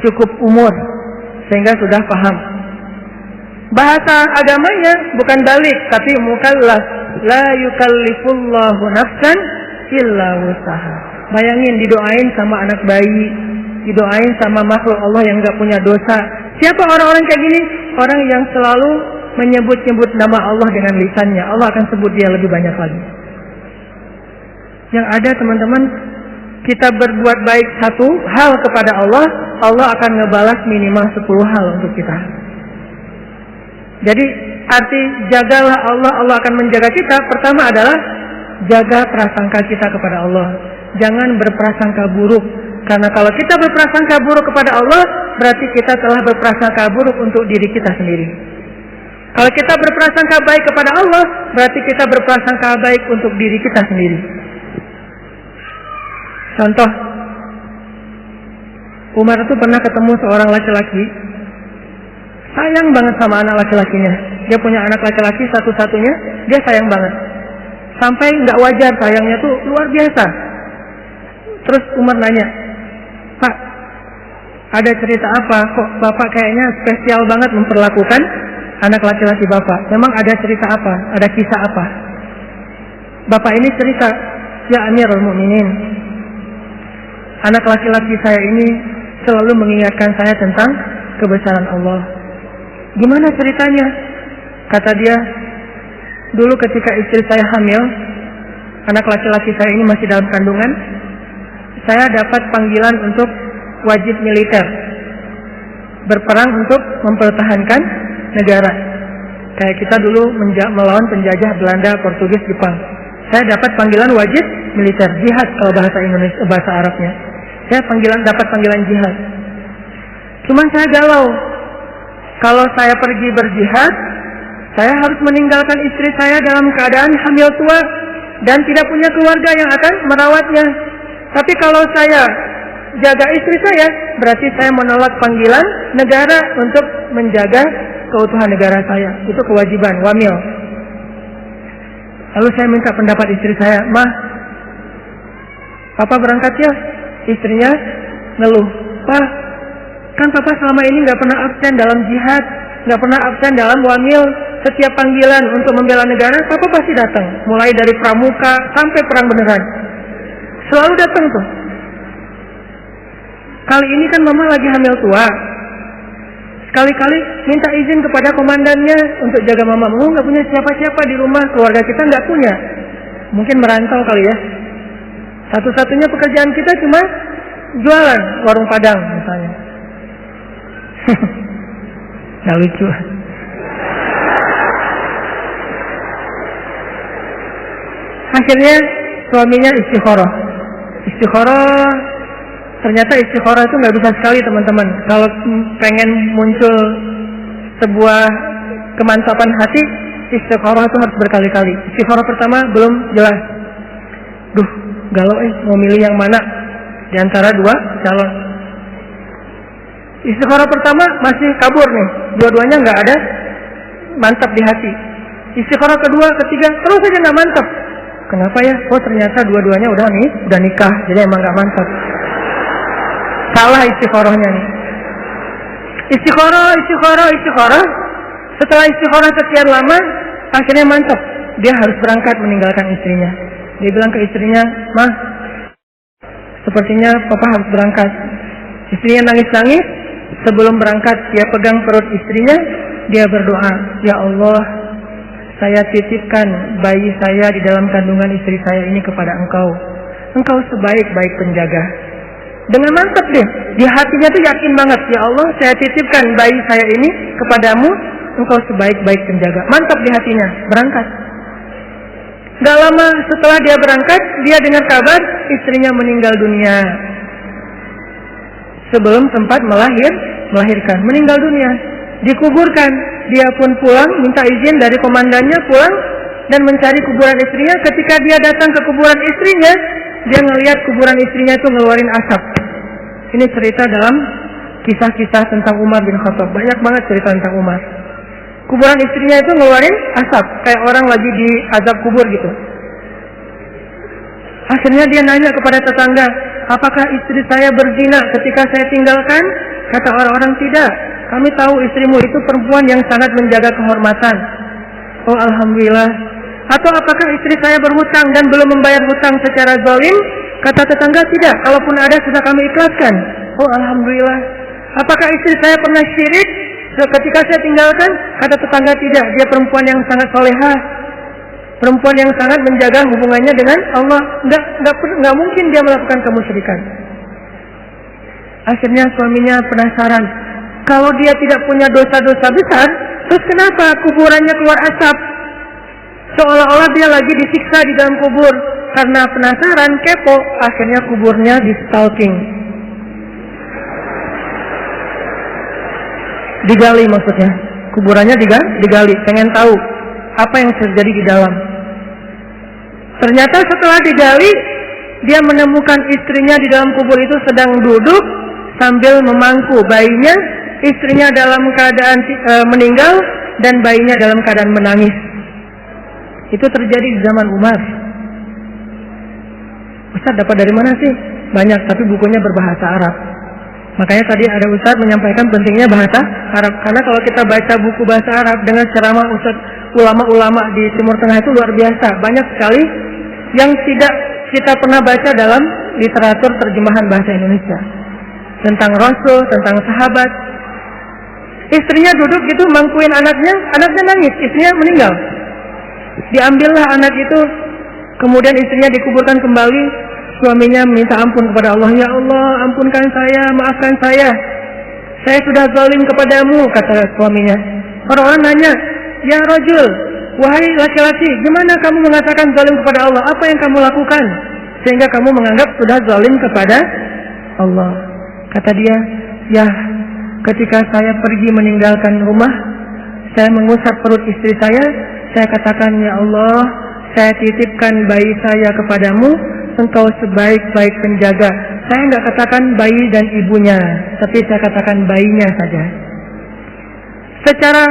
cukup umur, sehingga sudah paham. Bahasa agamanya bukan balik, tapi mukallaf. La yukallifullahu nafsan illa wusaha. Bayangin didoain sama anak bayi, didoain sama makhluk Allah yang gak punya dosa. Siapa orang-orang kayak gini? Orang yang selalu menyebut-nyebut nama Allah dengan lisannya. Allah akan sebut dia lebih banyak lagi. Yang ada teman-teman, kita berbuat baik satu hal kepada Allah, Allah akan ngebalas minimal 10 hal untuk kita. Jadi arti jagalah Allah, Allah akan menjaga kita. Pertama adalah jaga prasangka kita kepada Allah. Jangan berprasangka buruk. Karena kalau kita berprasangka buruk kepada Allah, berarti kita telah berprasangka buruk untuk diri kita sendiri. Kalau kita berprasangka baik kepada Allah, berarti kita berprasangka baik untuk diri kita sendiri. Contoh, Umar itu pernah ketemu seorang laki-laki, sayang banget sama anak laki-lakinya. Dia punya anak laki-laki satu-satunya, dia sayang banget. sampai nggak wajar, sayangnya tuh luar biasa. Terus Umar nanya, Pak, ada cerita apa? Kok Bapak kayaknya spesial banget memperlakukan anak laki-laki Bapak? Memang ada cerita apa? Ada kisah apa? Bapak ini cerita, ya Amirul Mukminin, anak laki-laki saya ini selalu mengingatkan saya tentang kebesaran Allah. Gimana ceritanya? Kata dia, dulu ketika istri saya hamil, anak laki-laki saya ini masih dalam kandungan, saya dapat panggilan untuk wajib militer, berperang untuk mempertahankan negara. Kayak kita dulu melawan penjajah Belanda, Portugis, Jepang. Saya dapat panggilan wajib militer, jihad kalau bahasa Indonesia, bahasa Arabnya. Saya dapat panggilan jihad. Cuman saya galau. Kalau saya pergi berjihad, saya harus meninggalkan istri saya dalam keadaan hamil tua dan tidak punya keluarga yang akan merawatnya. Tapi kalau saya jaga istri saya, berarti saya menolak panggilan negara untuk menjaga keutuhan negara saya. Itu kewajiban, wamil. Lalu saya minta pendapat istri saya, Mah, Papa berangkat ya? Istrinya ngeluh, Pak, kan Papa selama ini gak pernah absen dalam jihad, gak pernah absen dalam wamil. Setiap panggilan untuk membela negara, Papa pasti datang. Mulai dari pramuka sampai perang beneran, selalu datang tuh. Kali ini kan Mama lagi hamil tua, sekali-kali minta izin kepada komandannya untuk jaga Mama. Mama gak punya siapa-siapa di rumah, keluarga kita gak punya. Mungkin merantau kali ya. Satu-satunya pekerjaan kita cuma jualan warung Padang misalnya. Gak lucu. Akhirnya suaminya istikharah. Ternyata istikharah itu nggak bisa sekali teman-teman. Kalau pengen muncul sebuah kemantapan hati, istikharah itu harus berkali-kali. Istikharah pertama belum jelas. Duh, galau mau milih yang mana di antara dua calon. Istikharah pertama masih kabur nih, dua-duanya nggak ada mantap di hati. Istikharah kedua, ketiga terus saja nggak mantap. Kenapa ya? Oh ternyata dua-duanya udah nikah, jadi emang nggak mantap. Salah istikharahnya nih. Istikharah. Setelah istikharah sekian lama, akhirnya mantap. Dia harus berangkat meninggalkan istrinya. Dia bilang ke istrinya, Mah, sepertinya Papa harus berangkat. Istrinya nangis-nangis. Sebelum berangkat, dia pegang perut istrinya. Dia berdoa, Ya Allah, saya titipkan bayi saya di dalam kandungan istri saya ini kepada Engkau. Engkau sebaik-baik penjaga. Dengan mantap deh, di hatinya tuh yakin banget, Ya Allah, saya titipkan bayi saya ini kepadamu, Engkau sebaik-baik penjaga. Mantap di hatinya, berangkat. Gak lama setelah dia berangkat, dia dengar kabar istrinya meninggal dunia. Sebelum sempat melahirkan, meninggal dunia. Dikuburkan, dia pun pulang, minta izin dari komandannya pulang dan mencari kuburan istrinya. Ketika dia datang ke kuburan istrinya, dia ngelihat kuburan istrinya itu ngeluarin asap. Ini cerita dalam kisah-kisah tentang Umar bin Khattab. Banyak banget cerita tentang Umar. Kuburan istrinya itu ngeluarin asap, kayak orang lagi di azab kubur gitu. Akhirnya dia nanya kepada tetangga, apakah istri saya berzina ketika saya tinggalkan? Kata orang-orang, tidak. Kami tahu istrimu itu perempuan yang sangat menjaga kehormatan. Oh Alhamdulillah. Atau apakah istri saya berhutang dan belum membayar hutang secara zalim? Kata tetangga, tidak. Kalaupun ada sudah kami ikhlaskan. Oh Alhamdulillah. Apakah istri saya pernah syirik ketika saya tinggalkan? Kata tetangga, tidak. Dia perempuan yang sangat solehah, perempuan yang sangat menjaga hubungannya dengan Allah. Nggak mungkin dia melakukan kemusyrikan. Akhirnya suaminya penasaran, kalau dia tidak punya dosa-dosa besar, terus kenapa kuburannya keluar asap? Seolah-olah dia lagi disiksa di dalam kubur. Karena penasaran, kepo, akhirnya kuburnya di stalking. Digali maksudnya. Kuburannya digali, pengen tahu apa yang terjadi di dalam. Ternyata setelah digali, dia menemukan istrinya di dalam kubur itu sedang duduk sambil memangku bayinya. Istrinya dalam keadaan meninggal dan bayinya dalam keadaan menangis. Itu terjadi di zaman Umar. Ustaz dapat dari mana sih? Banyak, tapi bukunya berbahasa Arab. Makanya tadi ada Ustaz menyampaikan pentingnya bahasa Arab. Karena kalau kita baca buku bahasa Arab dengan ceramah Ustaz ulama-ulama di Timur Tengah itu luar biasa. Banyak sekali yang tidak kita pernah baca dalam literatur terjemahan bahasa Indonesia. Tentang Rasul, tentang sahabat. Istrinya duduk gitu mangkuin anaknya nangis, istrinya meninggal. Diambillah anak itu, kemudian istrinya dikuburkan kembali, suaminya minta ampun kepada Allah. Ya Allah, ampunkan saya, maafkan saya sudah zalim kepadamu, kata suaminya. Orang-orang nanya, ya rajul, wahai laki-laki, gimana kamu mengatakan zalim kepada Allah? Apa yang kamu lakukan sehingga kamu menganggap sudah zalim kepada Allah? Kata dia, ya ketika saya pergi meninggalkan rumah, saya mengusap perut istri saya katakan, ya Allah, saya titipkan bayi saya kepadamu, engkau sebaik-baik penjaga. Saya enggak katakan bayi dan ibunya, tapi saya katakan bayinya saja. Secara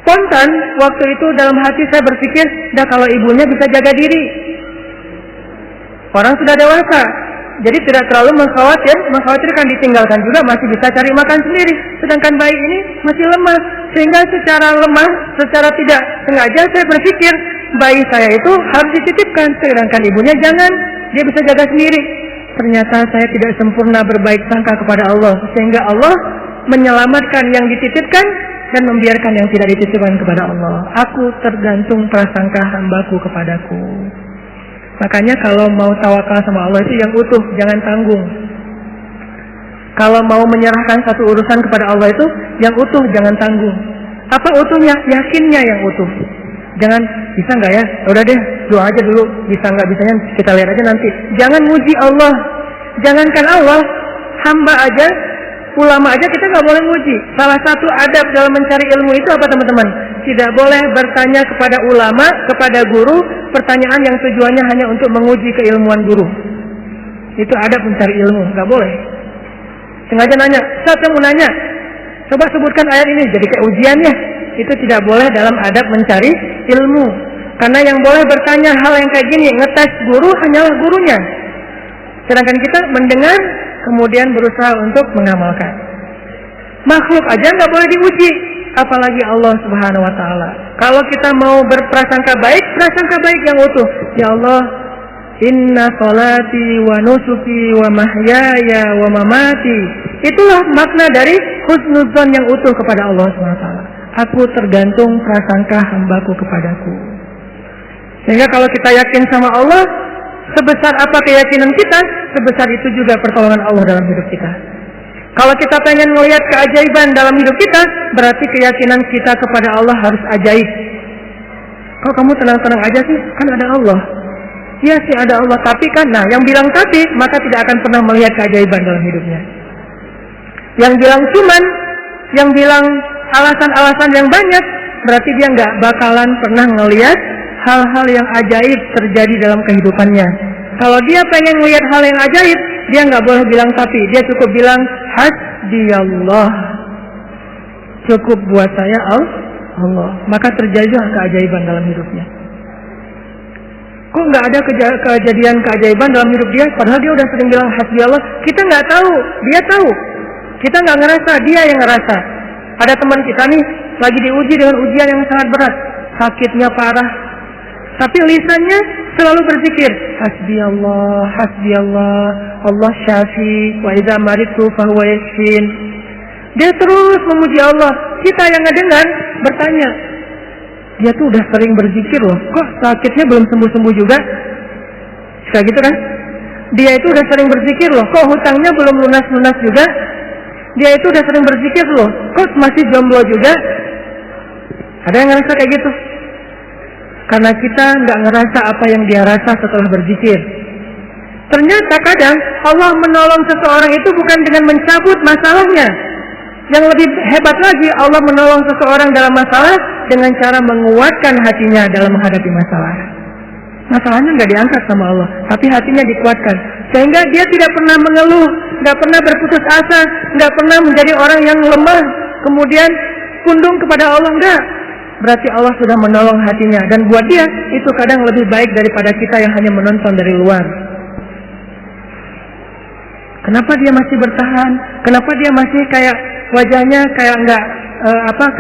spontan, waktu itu dalam hati saya berpikir, dah kalau ibunya bisa jaga diri. Orang sudah dewasa, jadi tidak terlalu mengkhawatirkan ditinggalkan juga masih bisa cari makan sendiri. Sedangkan bayi ini masih lemah, sehingga secara tidak sengaja saya berpikir bayi saya itu harus dititipkan, sedangkan ibunya jangan, dia bisa jaga sendiri. Ternyata saya tidak sempurna berbaik sangka kepada Allah, sehingga Allah menyelamatkan yang dititipkan dan membiarkan yang tidak dititipkan kepada Allah. Aku tergantung prasangka hambaku kepadaku. Makanya kalau mau tawakal sama Allah itu yang utuh, jangan tanggung. Kalau mau menyerahkan satu urusan kepada Allah itu yang utuh, jangan tanggung. Apa utuhnya? Yakinnya yang utuh. Jangan, bisa nggak ya? Udah deh, doa aja dulu. Bisa nggak bisanya kita lihat aja nanti. Jangan muji Allah. Jangankan Allah, hamba aja, ulama aja kita nggak boleh muji. Salah satu adab dalam mencari ilmu itu apa teman-teman? Tidak boleh bertanya kepada ulama, kepada guru, pertanyaan yang tujuannya hanya untuk menguji keilmuan guru. Itu adab mencari ilmu, nggak boleh. Sengaja nanya, saya mau nanya, coba sebutkan ayat ini, jadi kayak ujiannya. Itu tidak boleh dalam adab mencari ilmu. Karena yang boleh bertanya hal yang kayak gini, ngetes guru hanyalah gurunya. Sedangkan kita mendengar, kemudian berusaha untuk mengamalkan. Makhluk aja nggak boleh diuji, apalagi Allah Subhanahu Wa Taala. Kalau kita mau berprasangka baik, prasangka baik yang utuh. Ya Allah, inna salati wa nusuki wa mahyaya wa mamati. Itulah makna dari husnuzon yang utuh kepada Allah Subhanahu Wa Taala. Aku tergantung prasangka hambaku kepadaku. Sehingga kalau kita yakin sama Allah, sebesar apa keyakinan kita, sebesar itu juga pertolongan Allah dalam hidup kita. Kalau kita pengen melihat keajaiban dalam hidup kita, berarti keyakinan kita kepada Allah harus ajaib. Kok kamu tenang-tenang aja sih? Kan ada Allah. Iya sih ada Allah, tapi kan, nah yang bilang tapi, maka tidak akan pernah melihat keajaiban dalam hidupnya. Yang bilang cuman, yang bilang alasan-alasan yang banyak, berarti dia nggak bakalan pernah ngelihat hal-hal yang ajaib terjadi dalam kehidupannya. Kalau dia pengen melihat hal yang ajaib, dia nggak boleh bilang tapi, dia cukup bilang hasbiyallah. Cukup buat saya Allah. Maka terjadilah keajaiban dalam hidupnya. Kok nggak ada kejadian keajaiban dalam hidup dia? Padahal dia udah sering bilang hasbiyallah. Kita nggak tahu, dia tahu. Kita nggak ngerasa, dia yang ngerasa. Ada teman kita nih lagi diuji dengan ujian yang sangat berat, sakitnya parah, tapi lisannya selalu berzikir hasbiyallah, hasbiyallah, Allah syafi, wa idza maridtu fahuwa yashfin. Dia terus memuji Allah. Kita yang ngedengar bertanya, dia tuh udah sering berzikir loh, kok sakitnya belum sembuh-sembuh juga? Kayak gitu kan? Dia itu udah sering berzikir loh, kok hutangnya belum lunas-lunas juga? Dia itu udah sering berzikir loh, kok masih jomblo juga? Ada yang ngerasa kayak gitu? Karena kita nggak ngerasa apa yang dia rasa setelah berzikir. Ternyata kadang Allah menolong seseorang itu bukan dengan mencabut masalahnya. Yang lebih hebat lagi, Allah menolong seseorang dalam masalah dengan cara menguatkan hatinya dalam menghadapi masalah. Masalahnya nggak diangkat sama Allah, tapi hatinya dikuatkan. Sehingga dia tidak pernah mengeluh, nggak pernah berputus asa, nggak pernah menjadi orang yang lemah, kemudian pundung kepada Allah, enggak. berarti Allah sudah menolong hatinya. Dan buat dia, itu kadang lebih baik daripada kita yang hanya menonton dari luar. Kenapa dia masih bertahan? Kenapa dia masih kayak wajahnya kayak nggak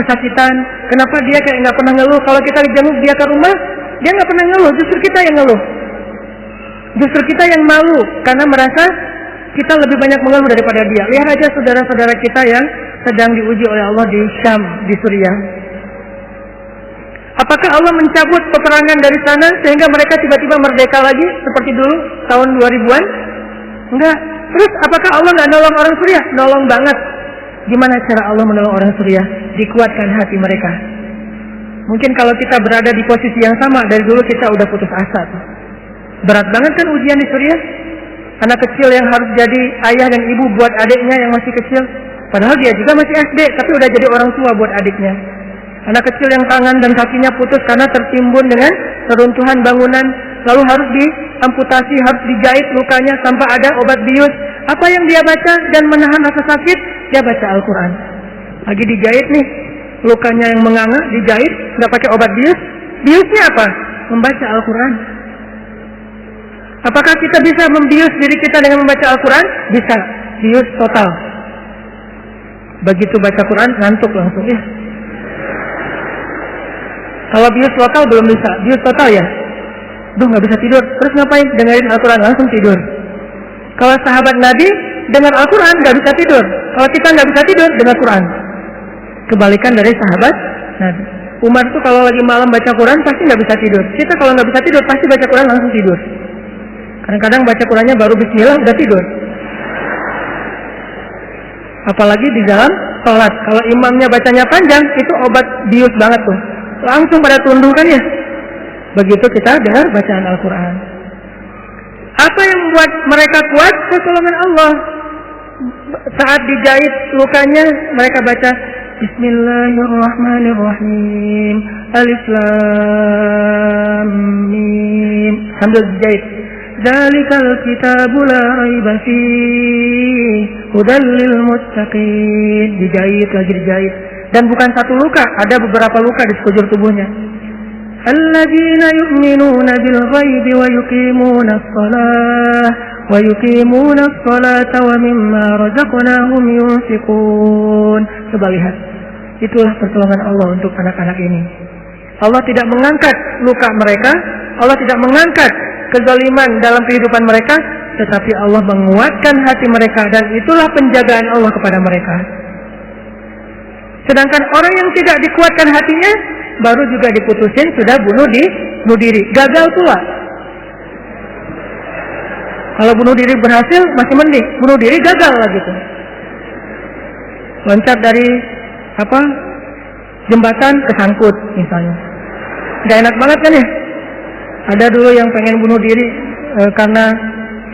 kesakitan? Kenapa dia kayak nggak pernah ngeluh? Kalau kita jenguk dia ke rumah, dia nggak pernah ngeluh. Justru kita yang ngeluh. Justru kita yang malu karena merasa kita lebih banyak mengeluh daripada dia. Lihat aja saudara-saudara kita yang sedang diuji oleh Allah di Syam, di Suriah. Apakah Allah mencabut peperangan dari sana sehingga mereka tiba-tiba merdeka lagi seperti dulu tahun 2000-an? Enggak. Terus apakah Allah nggak nolong orang Suriah? Nolong banget. Gimana cara Allah menolong orang Suriah? Dikuatkan hati mereka. Mungkin kalau kita berada di posisi yang sama, dari dulu kita udah putus asa. Berat banget kan ujian di Suriah? Anak kecil yang harus jadi ayah dan ibu buat adiknya yang masih kecil. Padahal dia juga masih SD, tapi udah jadi orang tua buat adiknya. Anak kecil yang tangan dan kakinya putus karena tertimbun dengan reruntuhan bangunan, lalu harus diamputasi, harus dijahit lukanya tanpa ada obat bius. Apa yang dia baca dan menahan rasa sakit? Dia baca Al-Quran. Lagi dijahit nih, lukanya yang menganga, dijahit, nggak pakai obat bius. Biusnya apa? Membaca Al-Quran. Apakah kita bisa membius diri kita dengan membaca Al-Quran? Bisa. Bius total. Begitu baca Quran, ngantuk langsung ya. Kalau bius total belum bisa. Bius total ya? Duh, nggak bisa tidur. Terus ngapain? Dengerin Al-Quran, langsung tidur. Kalau sahabat Nabi dengar Al-Quran nggak bisa tidur. Kalau kita nggak bisa tidur, dengar Quran. Kebalikan dari sahabat Nabi. Umar tuh kalau lagi malam baca Quran pasti nggak bisa tidur. Kita kalau nggak bisa tidur pasti baca Quran langsung tidur. Kadang-kadang baca Qurannya baru Bismillah udah tidur. Apalagi di dalam sholat. Kalau imamnya bacanya panjang, itu obat bius banget tuh. Langsung pada tunduk kan ya. Begitu kita dengar bacaan Al-Quran. Apa yang membuat mereka kuat? Pertolongan Allah. Saat dijahit lukanya, mereka baca Bismillahirrahmanirrahim, Alif Lam Mim, sambil dijahit. Dzalikal kitabu la raiba fihi hudal lil muttaqin. Dijahit lagi dijahit. Dan bukan satu luka, ada beberapa luka di sekujur tubuhnya. Alladzina yu'minuna bil ghaibi wa yuqimuna as-salata wa mimma razaqnahum yunfiqun. Coba lihat. Itulah pertolongan Allah untuk anak-anak ini. Allah tidak mengangkat luka mereka, Allah tidak mengangkat kezaliman dalam kehidupan mereka, tetapi Allah menguatkan hati mereka, dan itulah penjagaan Allah kepada mereka. Sedangkan orang yang tidak dikuatkan hatinya, baru juga diputusin, sudah bunuh diri, gagal pula. Kalau bunuh diri berhasil masih mending, bunuh diri gagal lah gitu. Loncat dari jembatan kesangkut misalnya, nggak enak banget kan ya? Ada dulu yang pengen bunuh diri karena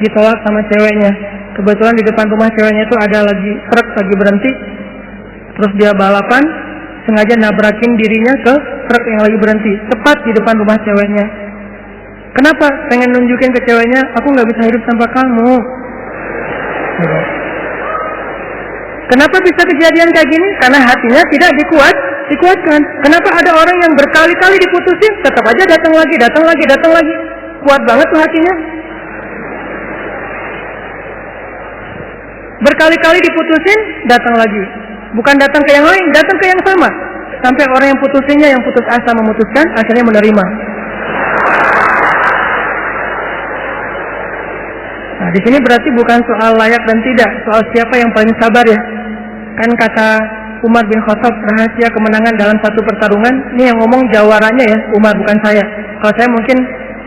ditolak sama ceweknya. Kebetulan di depan rumah ceweknya itu ada truk lagi berhenti. Terus dia balapan, sengaja nabrakin dirinya ke truk yang lagi berhenti, tepat di depan rumah ceweknya. Kenapa? Pengen nunjukin ke ceweknya, aku nggak bisa hidup tanpa kamu. Kenapa bisa kejadian kayak gini? Karena hatinya tidak dikuatkan. Kenapa ada orang yang berkali-kali diputusin, tetap aja datang lagi. Kuat banget tuh hatinya. Berkali-kali diputusin, datang lagi. Bukan datang ke yang lain, datang ke yang sama. Sampai orang yang putusinnya, yang putus asa memutuskan, akhirnya menerima. Nah, di sini berarti bukan soal layak dan tidak, soal siapa yang paling sabar ya. Kan kata Umar bin Khattab, rahasia kemenangan dalam satu pertarungan, ini yang ngomong jawaranya ya, Umar, bukan saya. Kalau saya mungkin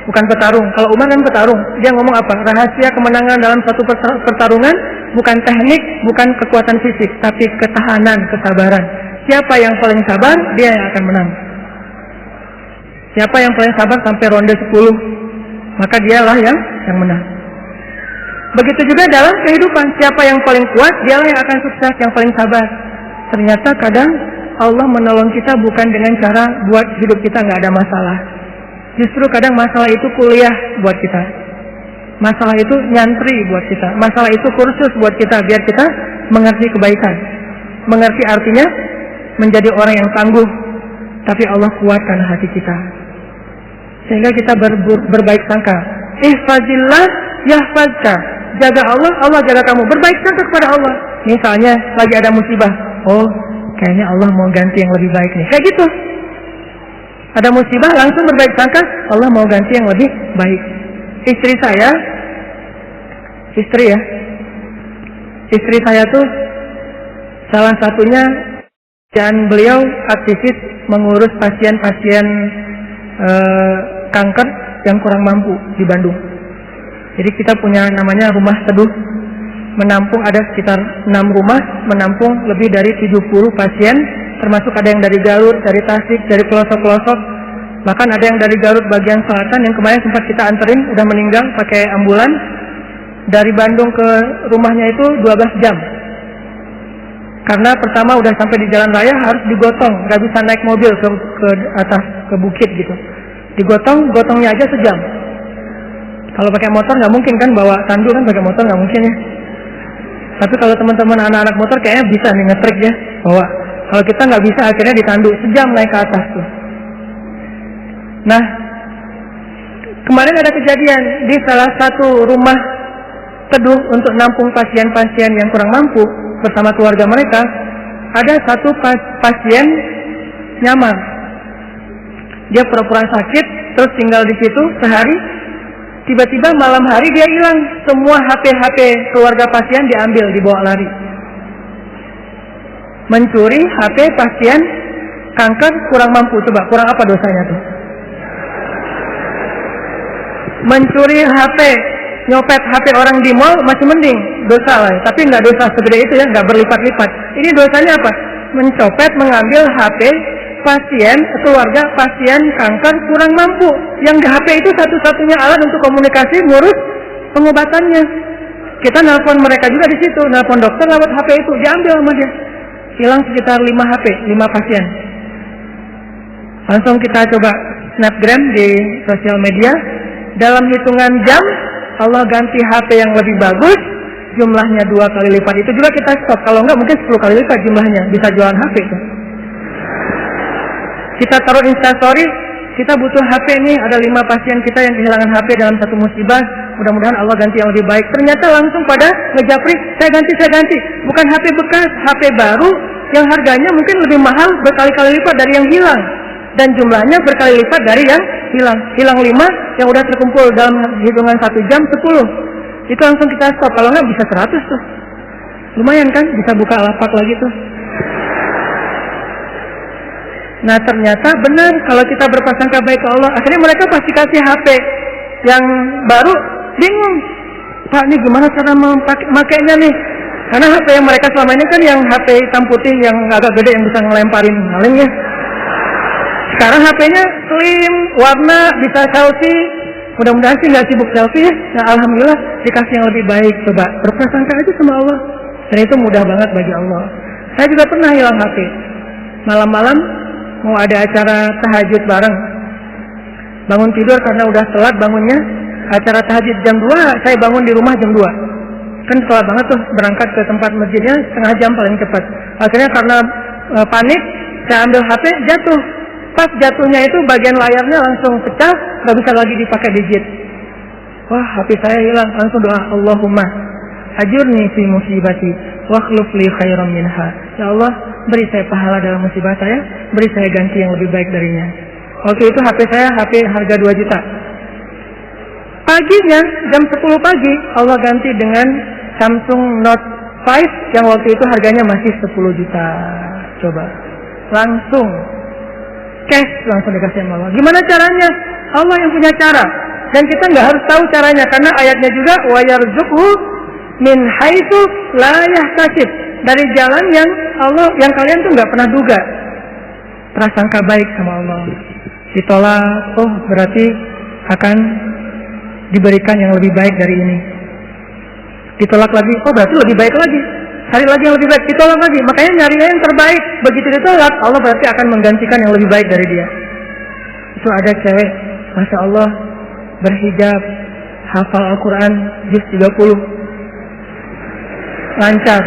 bukan petarung, kalau Umar kan petarung. Dia ngomong apa? Rahasia kemenangan dalam satu pertarungan bukan teknik, bukan kekuatan fisik, tapi ketahanan, kesabaran. Siapa yang paling sabar, dia yang akan menang. Siapa yang paling sabar sampai ronde 10, maka dialah yang menang. Begitu juga dalam kehidupan, siapa yang paling kuat, dialah yang akan sukses, yang paling sabar. Ternyata kadang Allah menolong kita bukan dengan cara buat hidup kita nggak ada masalah. Justru kadang masalah itu kuliah buat kita. Masalah itu nyantri buat kita. Masalah itu kursus buat kita, biar kita mengerti kebaikan. Mengerti artinya menjadi orang yang tangguh. tapi Allah kuatkan hati kita sehingga kita berbaik sangka. Ihfazillah yahfazka. Jaga Allah, Allah jaga kamu. Berbaik sangka kepada Allah. Misalnya lagi ada musibah, oh kayaknya Allah mau ganti yang lebih baik nih. Kayak gitu. Ada musibah langsung berbaik sangka, Allah mau ganti yang lebih baik. Istri saya tuh salah satunya dan beliau aktivis mengurus pasien-pasien kanker yang kurang mampu di Bandung. Jadi kita punya namanya Rumah Teduh, menampung ada sekitar 6 rumah, menampung lebih dari 70 pasien, termasuk ada yang dari Garut, dari Tasik, dari pelosok-pelosok, bahkan ada yang dari Garut bagian selatan yang kemarin sempat kita anterin, udah meninggal pakai ambulan. Dari Bandung ke rumahnya itu 12 jam. Karena pertama udah sampai di jalan raya harus digotong, nggak bisa naik mobil ke atas, ke bukit gitu. Gotongnya aja sejam. Kalau pakai motor nggak mungkin kan, bawa tandu kan, pakai motor nggak mungkin ya. Tapi kalau teman-teman anak-anak motor kayaknya bisa nih nge-trek ya, bawa. Kalau kita nggak bisa, akhirnya ditandu sejam naik ke atas tuh. Nah, kemarin ada kejadian di salah satu rumah teduh untuk nampung pasien-pasien yang kurang mampu bersama keluarga mereka. Ada satu pasien nyamar. Dia pura-pura sakit, terus tinggal di situ sehari. Tiba-tiba malam hari dia hilang. Semua HP keluarga pasien diambil, dibawa lari. Mencuri HP pasien kanker kurang mampu. Coba, kurang apa dosanya tuh? Mencuri HP, nyopet HP orang di mall masih mending, dosa lah. Tapi nggak dosa segede itu ya, nggak berlipat-lipat. Ini dosanya apa? Mencopet, mengambil HP pasien, keluarga pasien kanker kurang mampu. Yang HP itu satu-satunya alat untuk komunikasi, ngurus pengobatannya. Kita nelpon mereka juga di situ, nelpon dokter lewat HP itu, diambil sama dia. Hilang sekitar 5 HP, 5 pasien. Langsung kita coba snapgram di sosial media. Dalam hitungan jam Allah ganti HP yang lebih bagus, jumlahnya 2 kali lipat. Itu juga kita stop. Kalau enggak mungkin 10 kali lipat jumlahnya. Bisa jualan HP itu. Kita taruh instastory, kita butuh HP nih, ada 5 pasien kita yang kehilangan HP dalam satu musibah. Mudah-mudahan Allah ganti yang lebih baik. Ternyata langsung pada ngejapri, saya ganti. Bukan HP bekas, HP baru yang harganya mungkin lebih mahal berkali-kali lipat dari yang hilang. Dan jumlahnya berkali lipat dari yang hilang. Hilang 5, yang udah terkumpul dalam hitungan 1 jam 10. Itu langsung kita stop. Kalau nggak bisa 100 tuh. Lumayan kan, bisa buka lapak lagi tuh. Nah ternyata benar, kalau kita berprasangka baik ke Allah, akhirnya mereka pasti kasih HP yang baru. Bingung, Pak ini gimana cara memakainya nih? Karena HP yang mereka selama ini kan yang HP hitam putih yang agak gede yang bisa ngelemparin maling ya. Sekarang HP-nya slim, warna, bisa selfie. Mudah-mudahan sih nggak sibuk selfie ya. Nah alhamdulillah dikasih yang lebih baik. Coba berprasangka aja sama Allah. Dan itu mudah banget bagi Allah. Saya juga pernah hilang HP. Malam-malam mau ada acara tahajud bareng. Bangun tidur karena udah telat bangunnya. Acara tahajud jam 2, saya bangun di rumah jam 2. Kan telat banget tuh berangkat ke tempat masjidnya setengah jam paling cepat. Akhirnya karena panik, saya ambil HP, jatuh. Pas jatuhnya itu bagian layarnya langsung pecah, gak bisa lagi dipakai digit. Wah, HP saya hilang. Langsung doa, Allahumma ajurni fi musibati wa akhlif li khairan minha. Ya Allah, beri saya pahala dalam musibah saya, beri saya ganti yang lebih baik darinya. Waktu itu HP saya HP harga 2 juta. Paginya jam 10 pagi Allah ganti dengan Samsung Note 5 yang waktu itu harganya masih 10 juta. Coba. Langsung cash langsung dikasih sama Allah. Gimana caranya? Allah yang punya cara. Dan kita nggak harus tahu caranya karena ayatnya juga wa yarzuqhu min haitsu la yahtasib. Dari jalan yang Allah yang kalian tuh nggak pernah duga. Prasangka baik sama Allah. Ditolak, oh berarti akan diberikan yang lebih baik dari ini. Ditolak lagi, oh berarti lebih baik lagi. Cari lagi yang lebih baik, ditolak lagi. Makanya nyarinya yang terbaik. Begitu ditolak, Allah berarti akan menggantikan yang lebih baik dari dia. Itu ada cewek, Masya Allah, berhijab, hafal Al-Quran, juz 30. Lancar.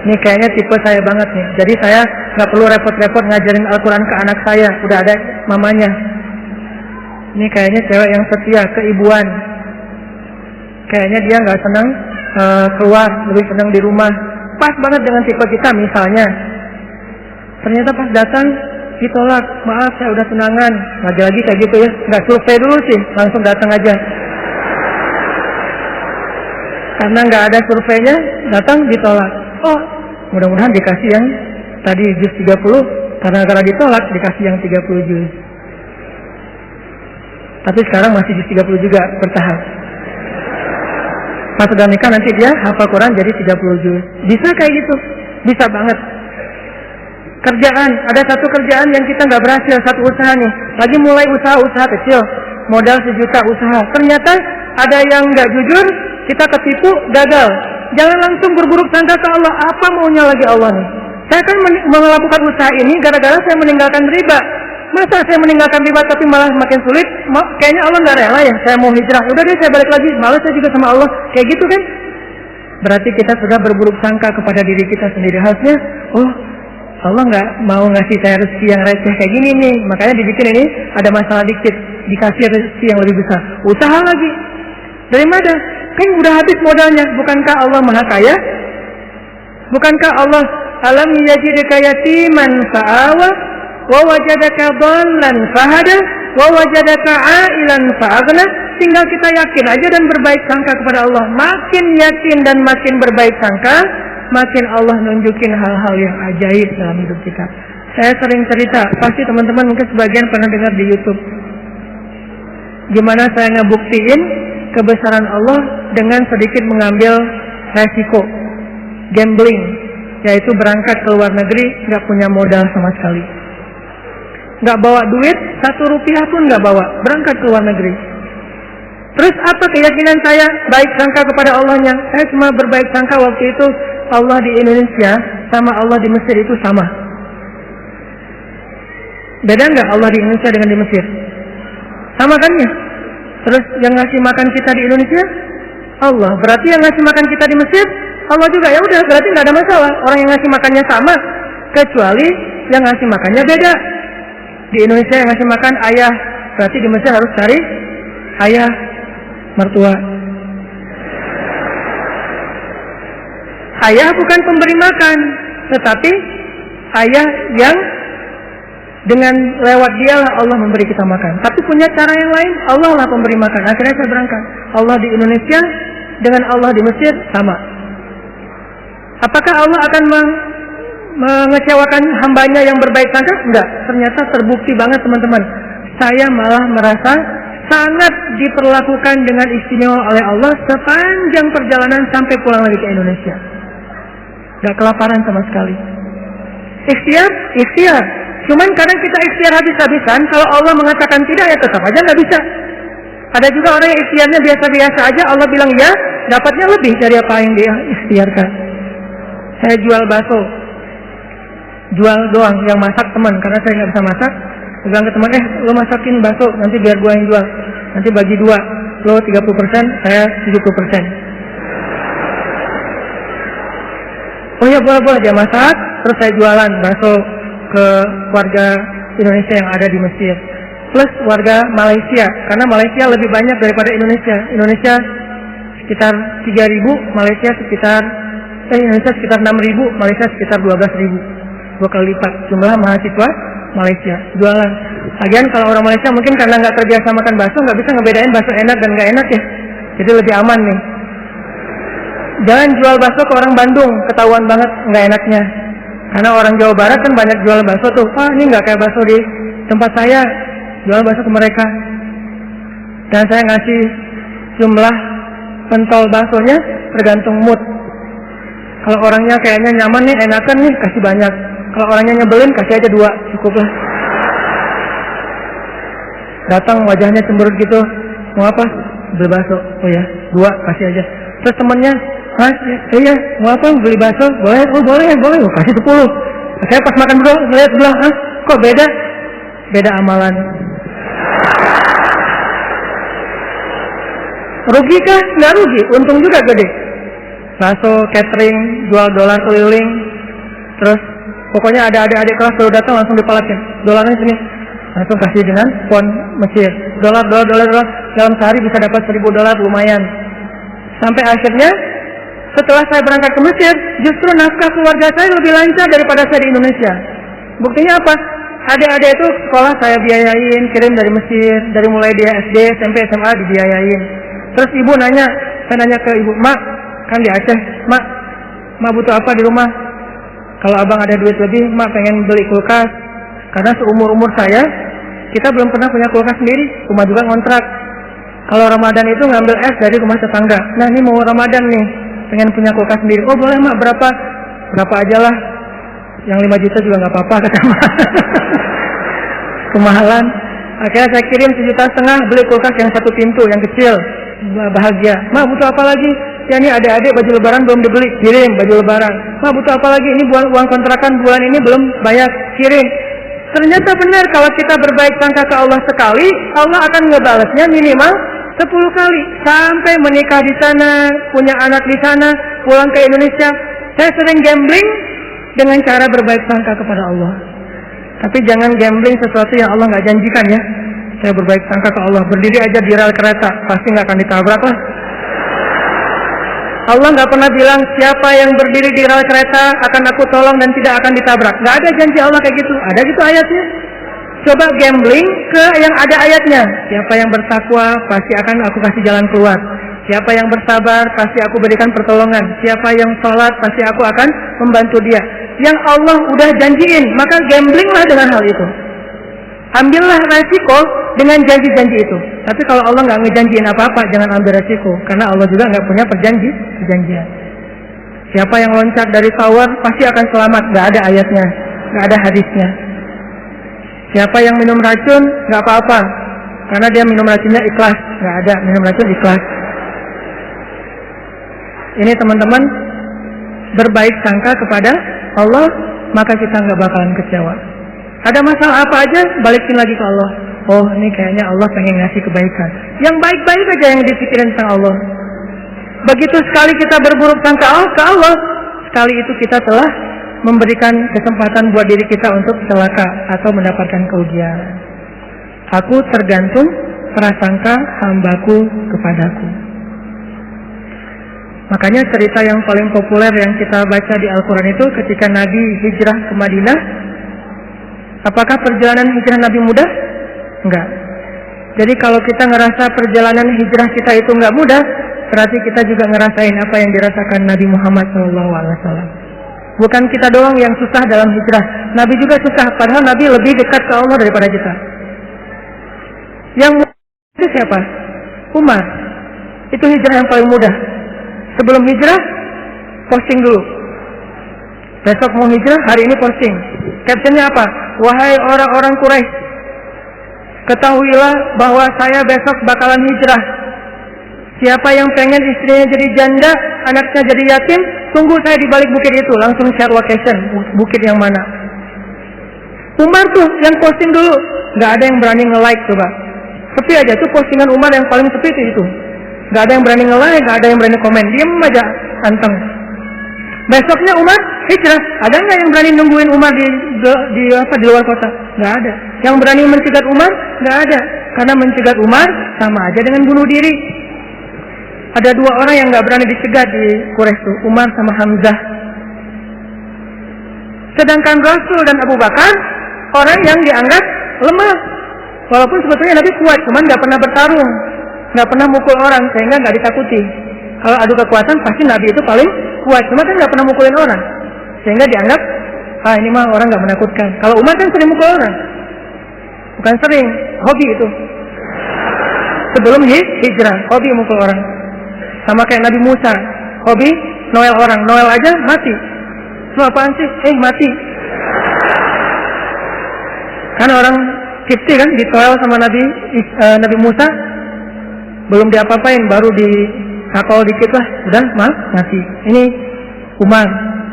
Ini kayaknya tipe saya banget nih. Jadi saya nggak perlu repot-repot ngajarin Al-Quran ke anak saya, udah ada mamanya. Ini kayaknya cewek yang setia, keibuan. Kayaknya dia nggak senang keluar, lebih senang di rumah. Pas banget dengan tipe kita misalnya. Ternyata pas datang ditolak, maaf saya udah tunangan. Lagi-lagi kayak gitu ya, nggak survei dulu sih, langsung datang aja. Karena nggak ada surveinya, datang ditolak. Oh, mudah-mudahan dikasih yang tadi juz 30, karena ditolak dikasih yang 30 juz. Tapi sekarang masih juz 30 juga bertahap. Pas sudah nikah nanti dia hafal Quran jadi 30 juz. Bisa kayak gitu, bisa banget. Kerjaan, ada satu kerjaan yang kita nggak berhasil, satu usaha nih. Lagi mulai usaha kecil, modal 1 juta usaha. Ternyata ada yang nggak jujur, kita ketipu, gagal. Jangan langsung berburuk sangka ke Allah. Apa maunya lagi Allah nih? Saya kan melakukan usaha ini gara-gara saya meninggalkan riba. Masa saya meninggalkan riba tapi malah makin sulit? Kayaknya Allah nggak rela ya. Saya mau hijrah. Udah deh saya balik lagi. Malah saya juga sama Allah. Kayak gitu kan? Berarti kita sudah berburuk sangka kepada diri kita sendiri. Harusnya, oh Allah nggak mau ngasih saya rezeki yang receh kayak gini nih. Makanya dibikin ini ada masalah dikit. Dikasih rezeki yang lebih besar. Usaha lagi. Dari mana? Kan udah habis modalnya. Bukankah Allah Maha Kaya? Bukankah Allah alam yajidka yatiman fa'awa wa wajadaka dhallan fahada wa wajadaka ailan fa'aghna? Tinggal kita yakin aja dan berbaik sangka kepada Allah. Makin yakin dan makin berbaik sangka, makin Allah nunjukin hal-hal yang ajaib dalam hidup kita. Saya sering cerita, pasti teman-teman mungkin sebagian pernah dengar di YouTube. Gimana saya ngebuktiin kebesaran Allah dengan sedikit mengambil resiko gambling, yaitu berangkat ke luar negeri nggak punya modal sama sekali, nggak bawa duit 1 rupiah pun nggak bawa, berangkat ke luar negeri. Terus apa keyakinan saya baik sangka kepada Allahnya? Saya cuma berbaik sangka waktu itu Allah di Indonesia sama Allah di Mesir itu sama. Beda nggak Allah di Indonesia dengan di Mesir? Sama kan ya? Terus yang ngasih makan kita di Indonesia Allah, berarti yang ngasih makan kita di Mesir Allah juga. Ya udah, berarti nggak ada masalah. Orang yang ngasih makannya sama, kecuali yang ngasih makannya beda. Di Indonesia yang ngasih makan ayah, berarti di Mesir harus cari ayah mertua. Ayah bukan pemberi makan, tetapi ayah yang dengan lewat dialah Allah memberi kita makan. Tapi punya cara yang lain, Allah lah pemberi makan. Akhirnya saya berangkat. Allah di Indonesia dengan Allah di Mesir sama. Apakah Allah akan mengecewakan hambanya yang berbaik sangka? Enggak. Ternyata terbukti banget teman-teman. Saya malah merasa sangat diperlakukan dengan istimewa oleh Allah sepanjang perjalanan sampai pulang lagi ke Indonesia. Gak kelaparan sama sekali. Ikhtiar. Cuman kadang kita ikhtiar habis-habisan, kalau Allah mengatakan tidak ya tetap aja nggak bisa. Ada juga orang yang ikhtiarnya biasa-biasa aja, Allah bilang ya, dapatnya lebih dari apa yang dia ikhtiarkan. Saya jual bakso, jual doang, yang masak teman, karena saya nggak bisa masak. Saya bilang ke teman, lo masakin bakso, nanti biar gua yang jual. Nanti bagi 2, lo 30%, saya 70%. Oh ya boleh dia masak, terus saya jualan bakso ke warga Indonesia yang ada di Mesir, plus warga Malaysia, karena Malaysia lebih banyak daripada Indonesia. Indonesia sekitar 3.000, Malaysia sekitar 6.000, Malaysia sekitar 12.000, 2 kali lipat jumlah mahasiswa Malaysia. Jualan. Lagian kalau orang Malaysia mungkin karena nggak terbiasa makan bakso, nggak bisa ngebedain bakso enak dan nggak enak ya, jadi lebih aman nih. Jangan jual bakso ke orang Bandung, ketahuan banget nggak enaknya. Karena orang Jawa Barat kan banyak jual bakso tuh. Ini nggak kayak bakso di tempat saya, jual bakso ke mereka. Dan saya ngasih jumlah pentol baksonya tergantung mood. Kalau orangnya kayaknya nyaman nih, enakan nih, kasih banyak. Kalau orangnya nyebelin, kasih aja 2, cukup lah. Datang wajahnya cemberut gitu, mau apa? Beli bakso. Oh ya, 2, kasih aja. Terus temennya, Mas, iya, mau apa? Beli bakso? Boleh, boleh, kasih 10. Saya pas makan bro, ngeliat sebelah, kok beda? Beda amalan. Rugi kah? Nggak rugi, untung juga gede. Bakso, catering, jual dolar keliling, Terus pokoknya ada adik-adik kelas baru datang langsung dipalakin. Dolarnya sini. Langsung kasih dengan pon Mesir. Dolar. Dalam sehari bisa dapat $1.000 lumayan. Sampai akhirnya setelah saya berangkat ke Mesir, justru nafkah keluarga saya lebih lancar daripada saya di Indonesia. Buktinya apa? Adik-adik itu sekolah saya biayain, kirim dari Mesir, dari mulai dia SD, SMP, SMA dibiayain. Terus ibu nanya, saya nanya ke ibu, Mak, kan di Aceh, Mak butuh apa di rumah? Kalau abang ada duit lebih, Mak pengen beli kulkas. Karena seumur-umur saya, kita belum pernah punya kulkas sendiri, rumah juga ngontrak. Kalau Ramadan itu ngambil es dari rumah tetangga. Nah ini mau Ramadan nih, pengen punya kulkas sendiri. Oh boleh Mak, berapa aja lah. Yang 5 juta juga nggak apa-apa kata Mak. Kemahalan. Akhirnya saya kirim 1,5 juta beli kulkas yang 1 pintu yang kecil. Bahagia. Mak butuh apa lagi? Ya ini adik-adik baju lebaran belum dibeli, kirim baju lebaran. Mak butuh apa lagi? Ini uang kontrakan bulan ini belum bayar, kirim. Ternyata benar kalau kita berbaik sangka ke Allah sekali, Allah akan ngebalasnya minimal 10 kali. Sampai menikah di sana, punya anak di sana, pulang ke Indonesia. Saya sering gambling dengan cara berbaik sangka kepada Allah. Tapi jangan gambling sesuatu yang Allah nggak janjikan ya. Saya berbaik sangka ke Allah, berdiri aja di rel kereta, pasti nggak akan ditabrak lah. Allah nggak pernah bilang siapa yang berdiri di rel kereta akan aku tolong dan tidak akan ditabrak. Nggak ada janji Allah kayak gitu. Ada gitu ayatnya. Coba gambling ke yang ada ayatnya. Siapa yang bertakwa pasti akan aku kasih jalan keluar. Siapa yang bersabar pasti aku berikan pertolongan. Siapa yang sholat pasti aku akan membantu dia. Yang Allah udah janjiin, maka gamblinglah dengan hal itu. Ambillah resiko dengan janji-janji itu. Tapi kalau Allah nggak ngejanjiin apa-apa, jangan ambil resiko. Karena Allah juga nggak punya perjanjian. Siapa yang loncat dari tower pasti akan selamat. Nggak ada ayatnya, nggak ada hadisnya. Siapa yang minum racun nggak apa-apa, karena dia minum racunnya ikhlas. Nggak ada minum racun ikhlas. Ini teman-teman, berbaik sangka kepada Allah, maka kita nggak bakalan kecewa. Ada masalah apa aja, balikin lagi ke Allah. Oh, ini kayaknya Allah pengen ngasih kebaikan. Yang baik-baik aja yang dipikirin tentang Allah. Begitu sekali kita berburuk sangka ke Allah, sekali itu kita telah memberikan kesempatan buat diri kita untuk celaka atau mendapatkan kerugian. Aku tergantung prasangka hambaku kepadaku. Makanya cerita yang paling populer yang kita baca di Al-Quran itu ketika Nabi hijrah ke Madinah. Apakah perjalanan hijrah Nabi mudah? Enggak. Jadi kalau kita ngerasa perjalanan hijrah kita itu enggak mudah, berarti kita juga ngerasain apa yang dirasakan Nabi Muhammad SAW. Bukan kita doang yang susah dalam hijrah, Nabi juga susah. Padahal Nabi lebih dekat ke Allah daripada kita. Yang mudah itu siapa? Umar. Itu hijrah yang paling mudah. Sebelum hijrah, posting dulu. Besok mau hijrah, hari ini posting. Captionnya apa? Wahai orang-orang Quraisy, ketahuilah bahwa saya besok bakalan hijrah. Siapa yang pengen istrinya jadi janda, anaknya jadi yatim, tunggu saya di balik bukit itu. Langsung share location, bukit yang mana. Umar tuh yang posting dulu. Gak ada yang berani nge-like coba. Sepi aja tuh postingan Umar yang paling sepi itu. Gak ada yang berani nge-like, gak ada yang berani komen. Diem aja, anteng. Besoknya Umar hijrah. Ada nggak yang berani nungguin Umar di luar kota? Nggak ada. Yang berani mencegat Umar? Nggak ada. Karena mencegat Umar sama aja dengan bunuh diri. Ada 2 orang yang nggak berani dicegat di Quraisy itu, Umar sama Hamzah. Sedangkan Rasul dan Abu Bakar orang yang dianggap lemah. Walaupun sebetulnya Nabi kuat, cuman nggak pernah bertarung, nggak pernah mukul orang sehingga nggak ditakuti. Kalau adu kekuatan pasti Nabi itu paling kuat, cuma kan nggak pernah mukulin orang, sehingga dianggap ini mah orang nggak menakutkan. Kalau Umar kan sering mukul orang, bukan sering, hobi itu. Sebelum hijrah, hobi mukul orang. Sama kayak Nabi Musa, hobi Noel orang, Noel aja mati. Lu apaan sih? Mati. Kan orang Kipti kan ditoel sama Nabi Musa, belum diapa-apain, baru sakol dikit lah, udah mati. Ini Umar.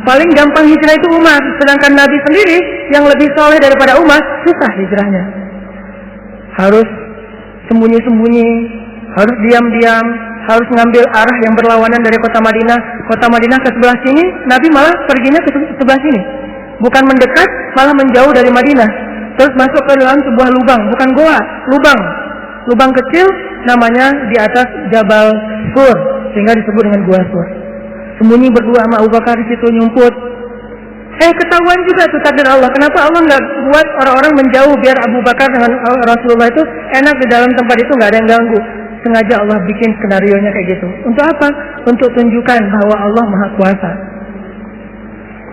Paling gampang hijrah itu Umar. Sedangkan Nabi sendiri yang lebih soleh daripada Umar, susah hijrahnya. Harus sembunyi-sembunyi, harus diam-diam, harus ngambil arah yang berlawanan dari kota Madinah. Kota Madinah ke sebelah sini, Nabi malah perginya ke sebelah sini. Bukan mendekat, malah menjauh dari Madinah. Terus masuk ke dalam sebuah lubang, bukan goa, lubang kecil, namanya di atas Jabal Sur, sehingga disebut dengan Gua Sur. Sembunyi berdua sama Abu Bakar di situ nyumput. Ketahuan juga tuh takdir Allah. Kenapa Allah nggak buat orang-orang menjauh biar Abu Bakar dengan Rasulullah itu enak di dalam tempat itu, nggak ada yang ganggu. Sengaja Allah bikin skenarionya kayak gitu. Untuk apa? Untuk tunjukkan bahwa Allah Maha Kuasa.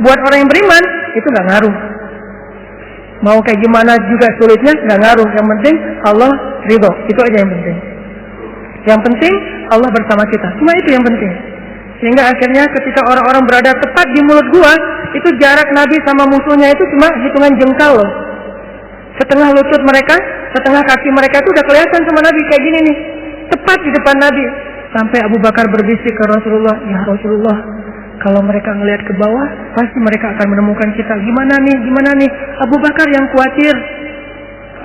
Buat orang yang beriman itu nggak ngaruh. Mau kayak gimana juga sulitnya nggak ngaruh. Yang penting Allah ridho. Itu aja yang penting. Yang penting Allah bersama kita. Cuma itu yang penting. Sehingga akhirnya ketika orang-orang berada tepat di mulut gua, itu jarak Nabi sama musuhnya itu cuma hitungan jengkal loh. Setengah lutut mereka, setengah kaki mereka itu udah kelihatan sama Nabi kayak gini nih. Tepat di depan Nabi. Sampai Abu Bakar berbisik ke Rasulullah, "Ya Rasulullah, kalau mereka ngelihat ke bawah, pasti mereka akan menemukan kita. Gimana nih? Abu Bakar yang khawatir.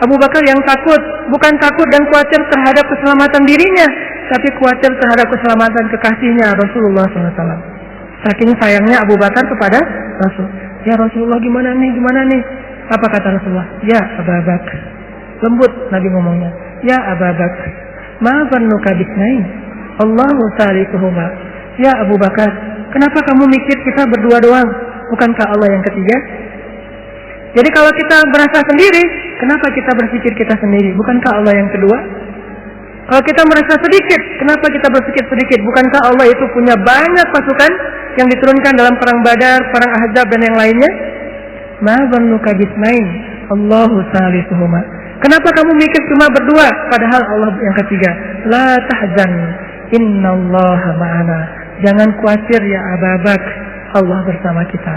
Abu Bakar yang takut. Bukan takut dan khawatir terhadap keselamatan dirinya, tapi khawatir terhadap keselamatan kekasihnya Rasulullah SAW. Saking sayangnya Abu Bakar kepada Rasul. "Ya Rasulullah, gimana nih? Apa kata Rasulullah? "Ya Abu Bakar." Lembut Nabi ngomongnya. "Ya Abu Bakar, ma zannuka bisnain? Allahu salisuhuma." "Ya Abu Bakar, kenapa kamu mikir kita berdua doang? Bukankah Allah yang ketiga?" Jadi kalau kita merasa sendiri, kenapa kita berpikir kita sendiri? Bukankah Allah yang kedua? Kalau kita merasa sedikit, kenapa kita berpikir sedikit? Bukankah Allah itu punya banyak pasukan yang diturunkan dalam perang Badar, perang Ahzab dan yang lainnya? Ma zannuka bisnain? Allahu salisuhuma. Kenapa kamu mikir cuma berdua, padahal Allah yang ketiga? La tahzan, innallaha ma'ana. Jangan khawatir ya Abu Bakar, Allah bersama kita.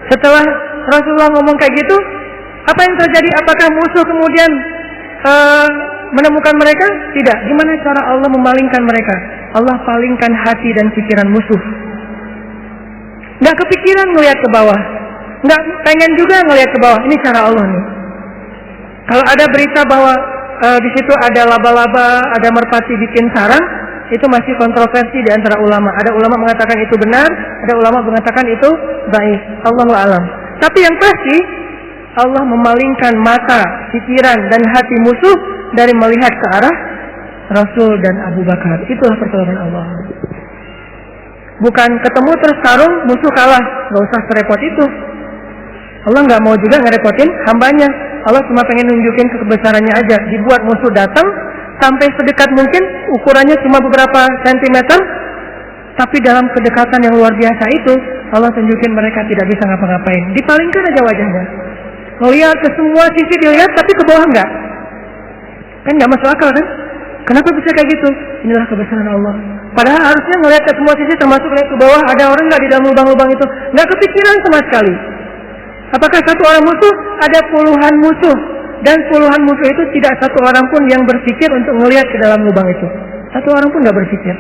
Setelah Rasulullah ngomong kayak gitu, apa yang terjadi? Apakah musuh kemudian menemukan mereka? Tidak. Gimana cara Allah memalingkan mereka? Allah palingkan hati dan pikiran musuh. Nggak kepikiran ngelihat ke bawah, nggak pengen juga ngelihat ke bawah. Ini cara Allah nih. Kalau ada berita bahwa di situ ada laba-laba, ada merpati bikin sarang, itu masih kontroversi di antara ulama. Ada ulama mengatakan itu benar, ada ulama mengatakan itu baik. Allahu a'lam. Tapi yang pasti Allah memalingkan mata, pikiran dan hati musuh dari melihat ke arah Rasul dan Abu Bakar. Itulah pertolongan Allah. Bukan ketemu terus tarung, musuh kalah. Gak usah serepot itu. Allah gak mau juga ngerepotin hambanya. Allah cuma pengen nunjukin kebesarannya aja. Dibuat musuh datang sampai sedekat mungkin, ukurannya cuma beberapa sentimeter, tapi dalam kedekatan yang luar biasa itu Allah tunjukin mereka tidak bisa ngapa-ngapain. Dipalingkan aja wajahnya. Ngelihat ke semua sisi dilihat, tapi ke bawah enggak. Kan nggak masuk akal kan? Kenapa bisa kayak gitu? Inilah kebesaran Allah. Padahal harusnya ngelihat ke semua sisi, termasuk lihat ke bawah, ada orang nggak di dalam lubang-lubang itu? Nggak kepikiran sama sekali. Apakah satu orang musuh? Ada puluhan musuh. Dan puluhan musuh itu tidak satu orang pun yang berpikir untuk ngelihat ke dalam lubang itu. Satu orang pun nggak berpikir.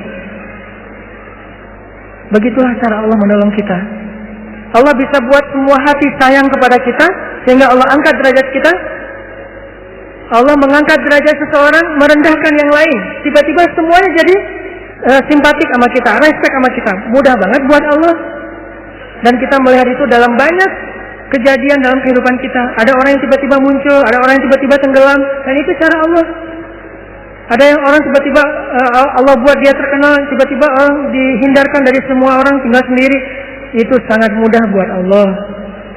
Begitulah cara Allah menolong kita. Allah bisa buat semua hati sayang kepada kita, sehingga Allah angkat derajat kita. Allah mengangkat derajat seseorang, merendahkan yang lain. Tiba-tiba semuanya jadi simpatik sama kita, respect sama kita. Mudah banget buat Allah. Dan kita melihat itu dalam banyak kejadian dalam kehidupan kita. Ada orang yang tiba-tiba muncul, ada orang yang tiba-tiba tenggelam, dan itu cara Allah. Ada yang orang tiba-tiba Allah buat dia terkenal, tiba-tiba orang dihindarkan dari semua orang, tinggal sendiri. Itu sangat mudah buat Allah.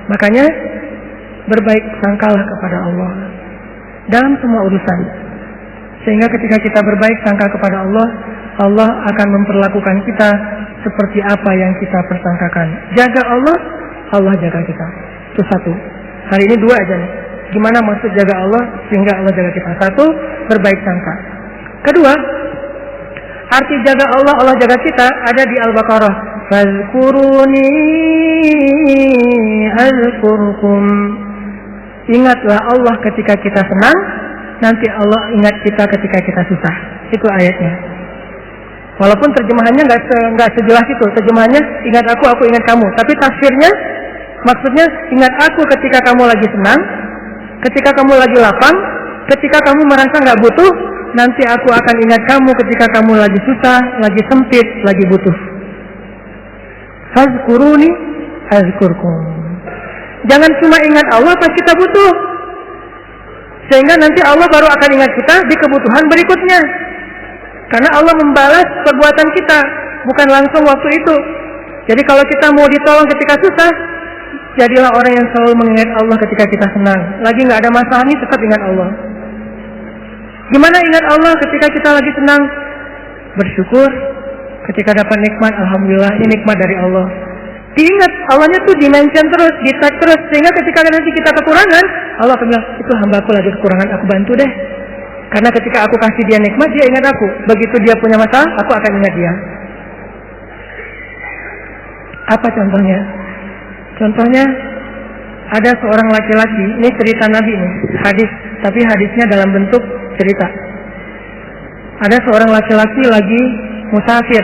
Makanya berbaik sangkalah kepada Allah dalam semua urusan. Sehingga ketika kita berbaik sangka kepada Allah, Allah akan memperlakukan kita seperti apa yang kita persangkakan. Jaga Allah, Allah jaga kita. Itu satu. Hari ini dua aja nih. Gimana maksud jaga Allah sehingga Allah jaga kita? Satu, berbaik sangka. Kedua, arti jaga Allah, Allah jaga kita ada di Al-Baqarah. Fazkuruni azkurkum. Ingatlah Allah ketika kita senang, nanti Allah ingat kita ketika kita susah. Itu ayatnya. Walaupun terjemahannya nggak sejelas itu. Terjemahannya ingat aku ingat kamu. Tapi tafsirnya maksudnya ingat aku ketika kamu lagi senang, ketika kamu lagi lapang, ketika kamu merasa nggak butuh, nanti aku akan ingat kamu ketika kamu lagi susah, lagi sempit, lagi butuh. Fazkuruni azkurkum. Jangan cuma ingat Allah pas kita butuh, sehingga nanti Allah baru akan ingat kita di kebutuhan berikutnya. Karena Allah membalas perbuatan kita, bukan langsung waktu itu. Jadi kalau kita mau ditolong ketika susah, jadilah orang yang selalu mengingat Allah ketika kita senang. Lagi nggak ada masalah nih, tetap ingat Allah. Gimana ingat Allah ketika kita lagi senang? Bersyukur. Ketika dapat nikmat, alhamdulillah, ini nikmat dari Allah. Diingat, Allahnya tuh dimention terus, di-tag terus, sehingga ketika nanti kita kekurangan, Allah akan bilang, itu hambaku lagi kekurangan, aku bantu deh. Karena ketika aku kasih dia nikmat, dia ingat aku. Begitu dia punya masalah, aku akan ingat dia. Apa contohnya? Contohnya, ada seorang laki-laki, ini cerita Nabi nih, hadis, tapi hadisnya dalam bentuk cerita. Ada seorang laki-laki lagi musafir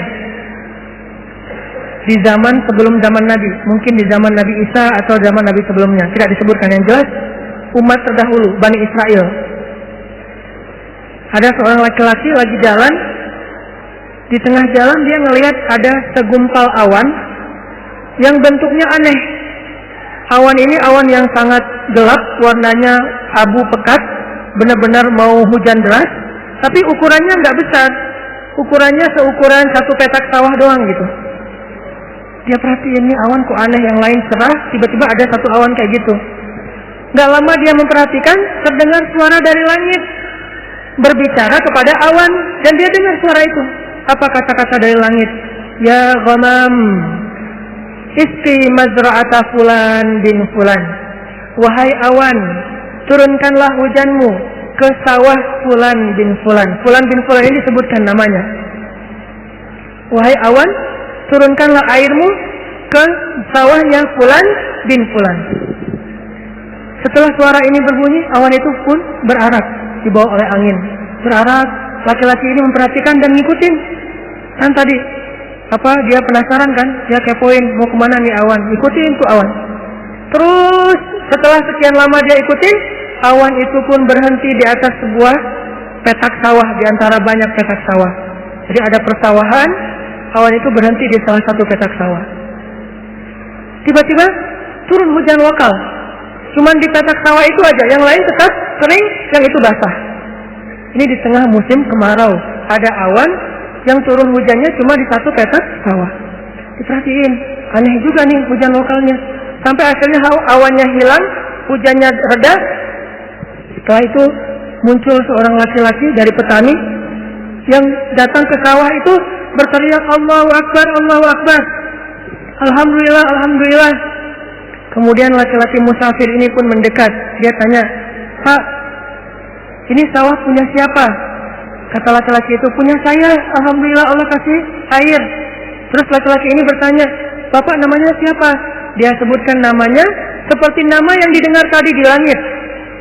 di zaman sebelum zaman Nabi, mungkin di zaman Nabi Isa atau zaman Nabi sebelumnya, tidak disebutkan. Yang jelas umat terdahulu, Bani Israel. Ada seorang laki-laki lagi jalan, di tengah jalan dia ngelihat ada segumpal awan yang bentuknya aneh. Awan ini awan yang sangat gelap, warnanya abu pekat, benar-benar mau hujan deras, tapi ukurannya nggak besar. Ukurannya seukuran satu petak sawah doang gitu. Dia perhatiin, ini awan kok aneh, yang lain cerah, tiba-tiba ada satu awan kayak gitu. Gak lama dia memperhatikan, terdengar suara dari langit berbicara kepada awan, dan dia dengar suara itu. Apa kata-kata dari langit? Ya ghamam, isqi mazra'ata fulan bin fulan. Wahai awan, turunkanlah hujanmu ke sawah fulan bin fulan. Fulan bin fulan ini disebutkan namanya. Wahai awan, turunkanlah airmu ke sawahnya fulan bin fulan. Setelah suara ini berbunyi, awan itu pun berarak, dibawa oleh angin. Berarak, laki-laki ini memperhatikan dan ngikutin. Kan tadi, dia penasaran kan? Dia kepoin, mau kemana nih awan? Ikutin tuh awan. Terus, setelah sekian lama dia ikutin, awan itu pun berhenti di atas sebuah petak sawah, di antara banyak petak sawah. Jadi ada persawahan, awan itu berhenti di salah satu petak sawah. Tiba-tiba turun hujan lokal. Cuman di petak sawah itu aja, yang lain tetap kering, yang itu basah. Ini di tengah musim kemarau, ada awan yang turun hujannya cuma di satu petak sawah. Diperhatiin, aneh juga nih hujan lokalnya. Sampai akhirnya awannya hilang, hujannya reda. Setelah itu muncul seorang laki-laki dari petani yang datang ke sawah itu berteriak, Allahu Akbar, Allahu Akbar, Alhamdulillah, Alhamdulillah. Kemudian laki-laki musafir ini pun mendekat. Dia tanya, Pak, ini sawah punya siapa? Kata laki-laki itu, punya saya, Alhamdulillah Allah kasih air. Terus laki-laki ini bertanya, Bapak namanya siapa? Dia sebutkan namanya seperti nama yang didengar tadi di langit.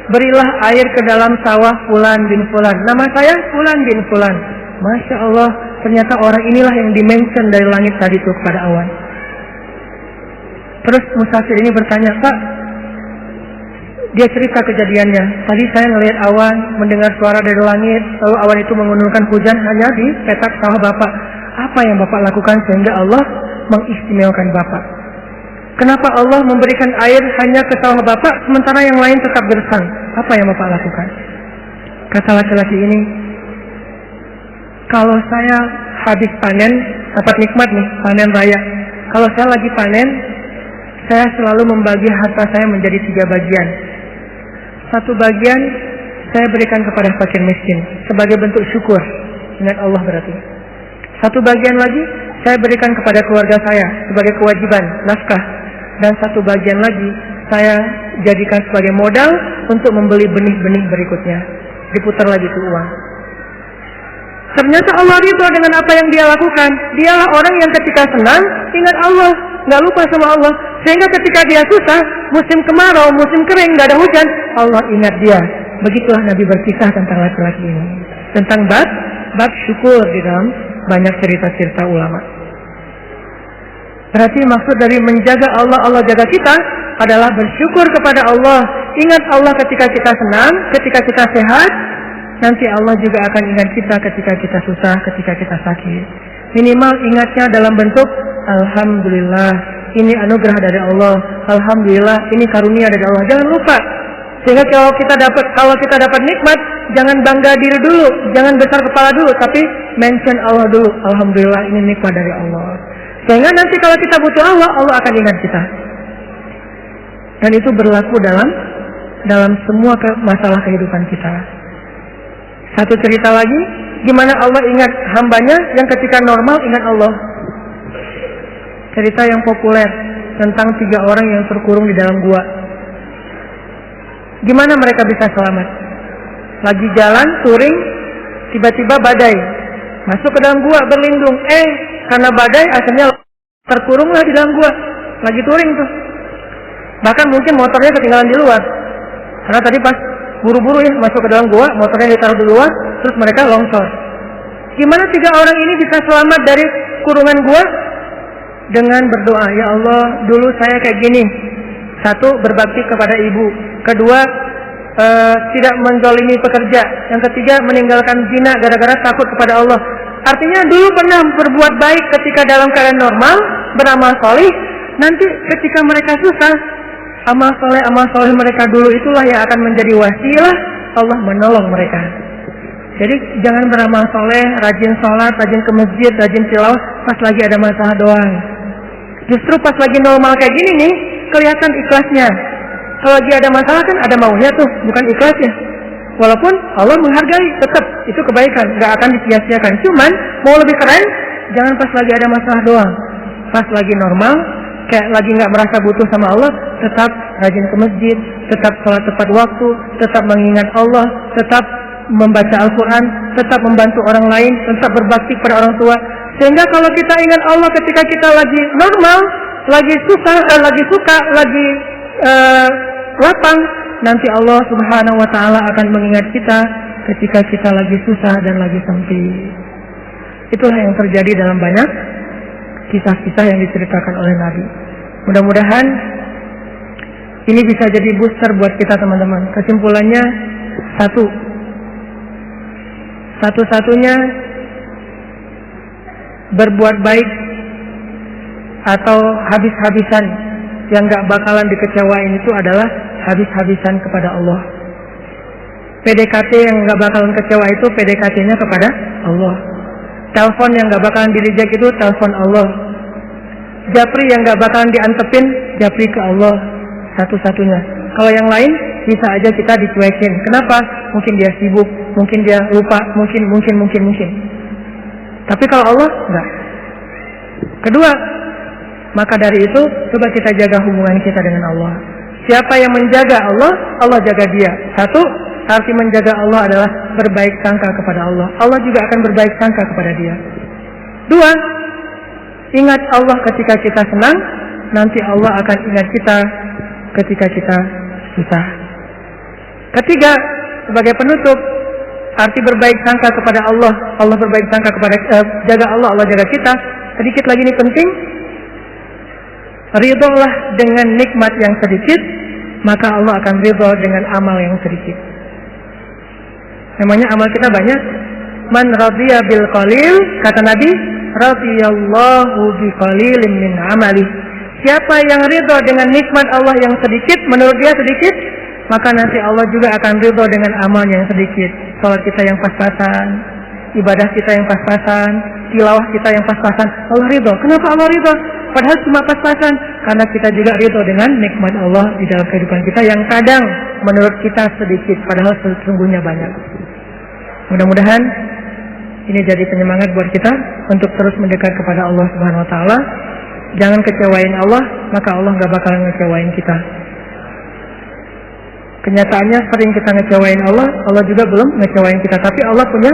Berilah air ke dalam sawah fulan bin fulan. Nama saya fulan bin fulan. Masya Allah, ternyata orang inilah yang dimention dari langit tadi itu kepada awan. Terus musafir ini bertanya, Pak, dia cerita kejadiannya. Tadi saya melihat awan, mendengar suara dari langit, lalu awan itu menurunkan hujan hanya di petak sawah Bapak. Apa yang Bapak lakukan sehingga Allah mengistimewakan Bapak? Kenapa Allah memberikan air hanya ke sawah Bapak, sementara yang lain tetap gersang? Apa yang Bapak lakukan? Kata laki-laki ini, kalau saya habis panen, dapat nikmat nih, panen raya. Kalau saya lagi panen, saya selalu membagi harta saya menjadi 3 bagian. 1 bagian saya berikan kepada fakir miskin sebagai bentuk syukur, ingat Allah berarti. 1 bagian lagi saya berikan kepada keluarga saya sebagai kewajiban, nafkah. Dan 1 bagian lagi saya jadikan sebagai modal untuk membeli benih-benih berikutnya. Diputar lagi tuh uang. Ternyata Allah ridho dengan apa yang dia lakukan. Dialah orang yang ketika senang ingat Allah, nggak lupa sama Allah. Sehingga ketika dia susah, musim kemarau, musim kering, nggak ada hujan, Allah ingat dia. Begitulah Nabi berkisah tentang laki-laki ini, tentang bab syukur di dalam banyak cerita-cerita ulama. Berarti maksud dari menjaga Allah, Allah jaga kita adalah bersyukur kepada Allah. Ingat Allah ketika kita senang, ketika kita sehat. Nanti Allah juga akan ingat kita ketika kita susah, ketika kita sakit. Minimal ingatnya dalam bentuk Alhamdulillah, ini anugerah dari Allah, alhamdulillah ini karunia dari Allah. Jangan lupa. Sehingga kalau kita dapat nikmat, jangan bangga diri dulu, jangan besar kepala dulu, tapi mention Allah dulu. Alhamdulillah ini nikmat dari Allah. Sehingga nanti kalau kita butuh Allah, Allah akan ingat kita. Dan itu berlaku dalam semua masalah kehidupan kita. Satu cerita lagi, gimana Allah ingat hambanya yang ketika normal ingat Allah. Cerita yang populer tentang 3 orang yang terkurung di dalam gua. Gimana mereka bisa selamat? Lagi jalan, touring, tiba-tiba badai. Masuk ke dalam gua, berlindung. Karena badai, akhirnya terkurunglah di dalam gua. Lagi touring tuh. Bahkan mungkin motornya ketinggalan di luar. Karena tadi pas buru-buru ya masuk ke dalam gua, motornya ditaruh di luar, terus mereka longsor. Gimana 3 orang ini bisa selamat dari kurungan gua? Dengan berdoa, ya Allah, dulu saya kayak gini. 1, berbakti kepada ibu. 2, tidak menzalimi pekerja. Yang 3, meninggalkan zina gara-gara takut kepada Allah. Artinya dulu pernah berbuat baik ketika dalam keadaan normal, beramal soleh. Nanti ketika mereka susah, amal soleh mereka dulu itulah yang akan menjadi wasilah Allah menolong mereka. Jadi jangan beramal soleh, rajin sholat, rajin ke masjid, rajin tilawah pas lagi ada masalah doang. Justru pas lagi normal kayak gini nih, kelihatan ikhlasnya. Kalau lagi ada masalah kan ada maunya tuh, bukan ikhlasnya. Walaupun Allah menghargai, tetap itu kebaikan, nggak akan disia-siakan. Cuman mau lebih keren, jangan pas lagi ada masalah doang. Pas lagi normal, kayak lagi nggak merasa butuh sama Allah, tetap rajin ke masjid, tetap sholat tepat waktu, tetap mengingat Allah, tetap membaca Al-Quran, tetap membantu orang lain, tetap berbakti pada orang tua. Sehingga kalau kita ingat Allah ketika kita lagi normal, lagi susah, lagi suka, lagi lapang, nanti Allah Subhanahu wa Ta'ala akan mengingat kita ketika kita lagi susah dan lagi sempit. Itulah yang terjadi dalam banyak kisah-kisah yang diceritakan oleh Nabi. Mudah-mudahan ini bisa jadi booster buat kita teman-teman. Kesimpulannya, satu-satunya berbuat baik atau habis-habisan yang gak bakalan dikecewain itu adalah habis-habisan kepada Allah. PDKT yang gak bakalan kecewa itu PDKT-nya kepada Allah. Telepon yang gak bakalan di-reject itu telepon Allah. Japri yang gak bakalan diantepin, japri ke Allah. Satu-satunya. Kalau yang lain bisa aja kita dicuekin. Kenapa? Mungkin dia sibuk, mungkin dia lupa, mungkin. Tapi kalau Allah, enggak. Kedua, maka dari itu coba kita jaga hubungan kita dengan Allah. Siapa yang menjaga Allah, Allah jaga dia. 1, arti menjaga Allah adalah berbaik sangka kepada Allah. Allah juga akan berbaik sangka kepada dia. 2, ingat Allah ketika kita senang, nanti Allah akan ingat kita ketika kita susah. 3, sebagai penutup, arti berbaik sangka kepada Allah, Allah berbaik sangka kepada jaga Allah, Allah jaga kita. Sedikit lagi ini penting. Ridholah dengan nikmat yang sedikit, maka Allah akan ridho dengan amal yang sedikit. Namanya amal kita banyak. Man radiya bil qalil, kata Nabi, radiyallahu bi qalilin min amali. Siapa yang ridho dengan nikmat Allah yang sedikit, menurut dia sedikit, maka nanti Allah juga akan ridho dengan amal yang sedikit. Salat kita yang pas-pasan, ibadah kita yang pas-pasan, tilawah kita yang pas-pasan, Allah ridho. Kenapa Allah ridho? Padahal cuma pas-pasan, karena kita juga ridho dengan nikmat Allah di dalam kehidupan kita yang kadang menurut kita sedikit, padahal sesungguhnya banyak. Mudah-mudahan ini jadi penyemangat buat kita untuk terus mendekat kepada Allah Subhanahu Wa Taala. Jangan kecewain Allah, maka Allah gak bakalan ngecewain kita. Kenyataannya sering kita ngecewain Allah, Allah juga belum ngecewain kita. Tapi Allah punya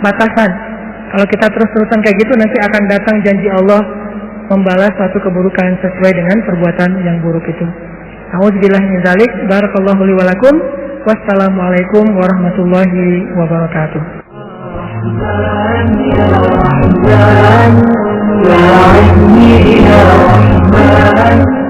batasan. Kalau kita terus-terusan kayak gitu, nanti akan datang janji Allah membalas suatu keburukan sesuai dengan perbuatan yang buruk itu. A'udzubillahi min dzalik. Barakallahu li wa lakum. Wassalamualaikum warahmatullahi wabarakatuh. Ya Rahman, ya Rahim, ya Rahman.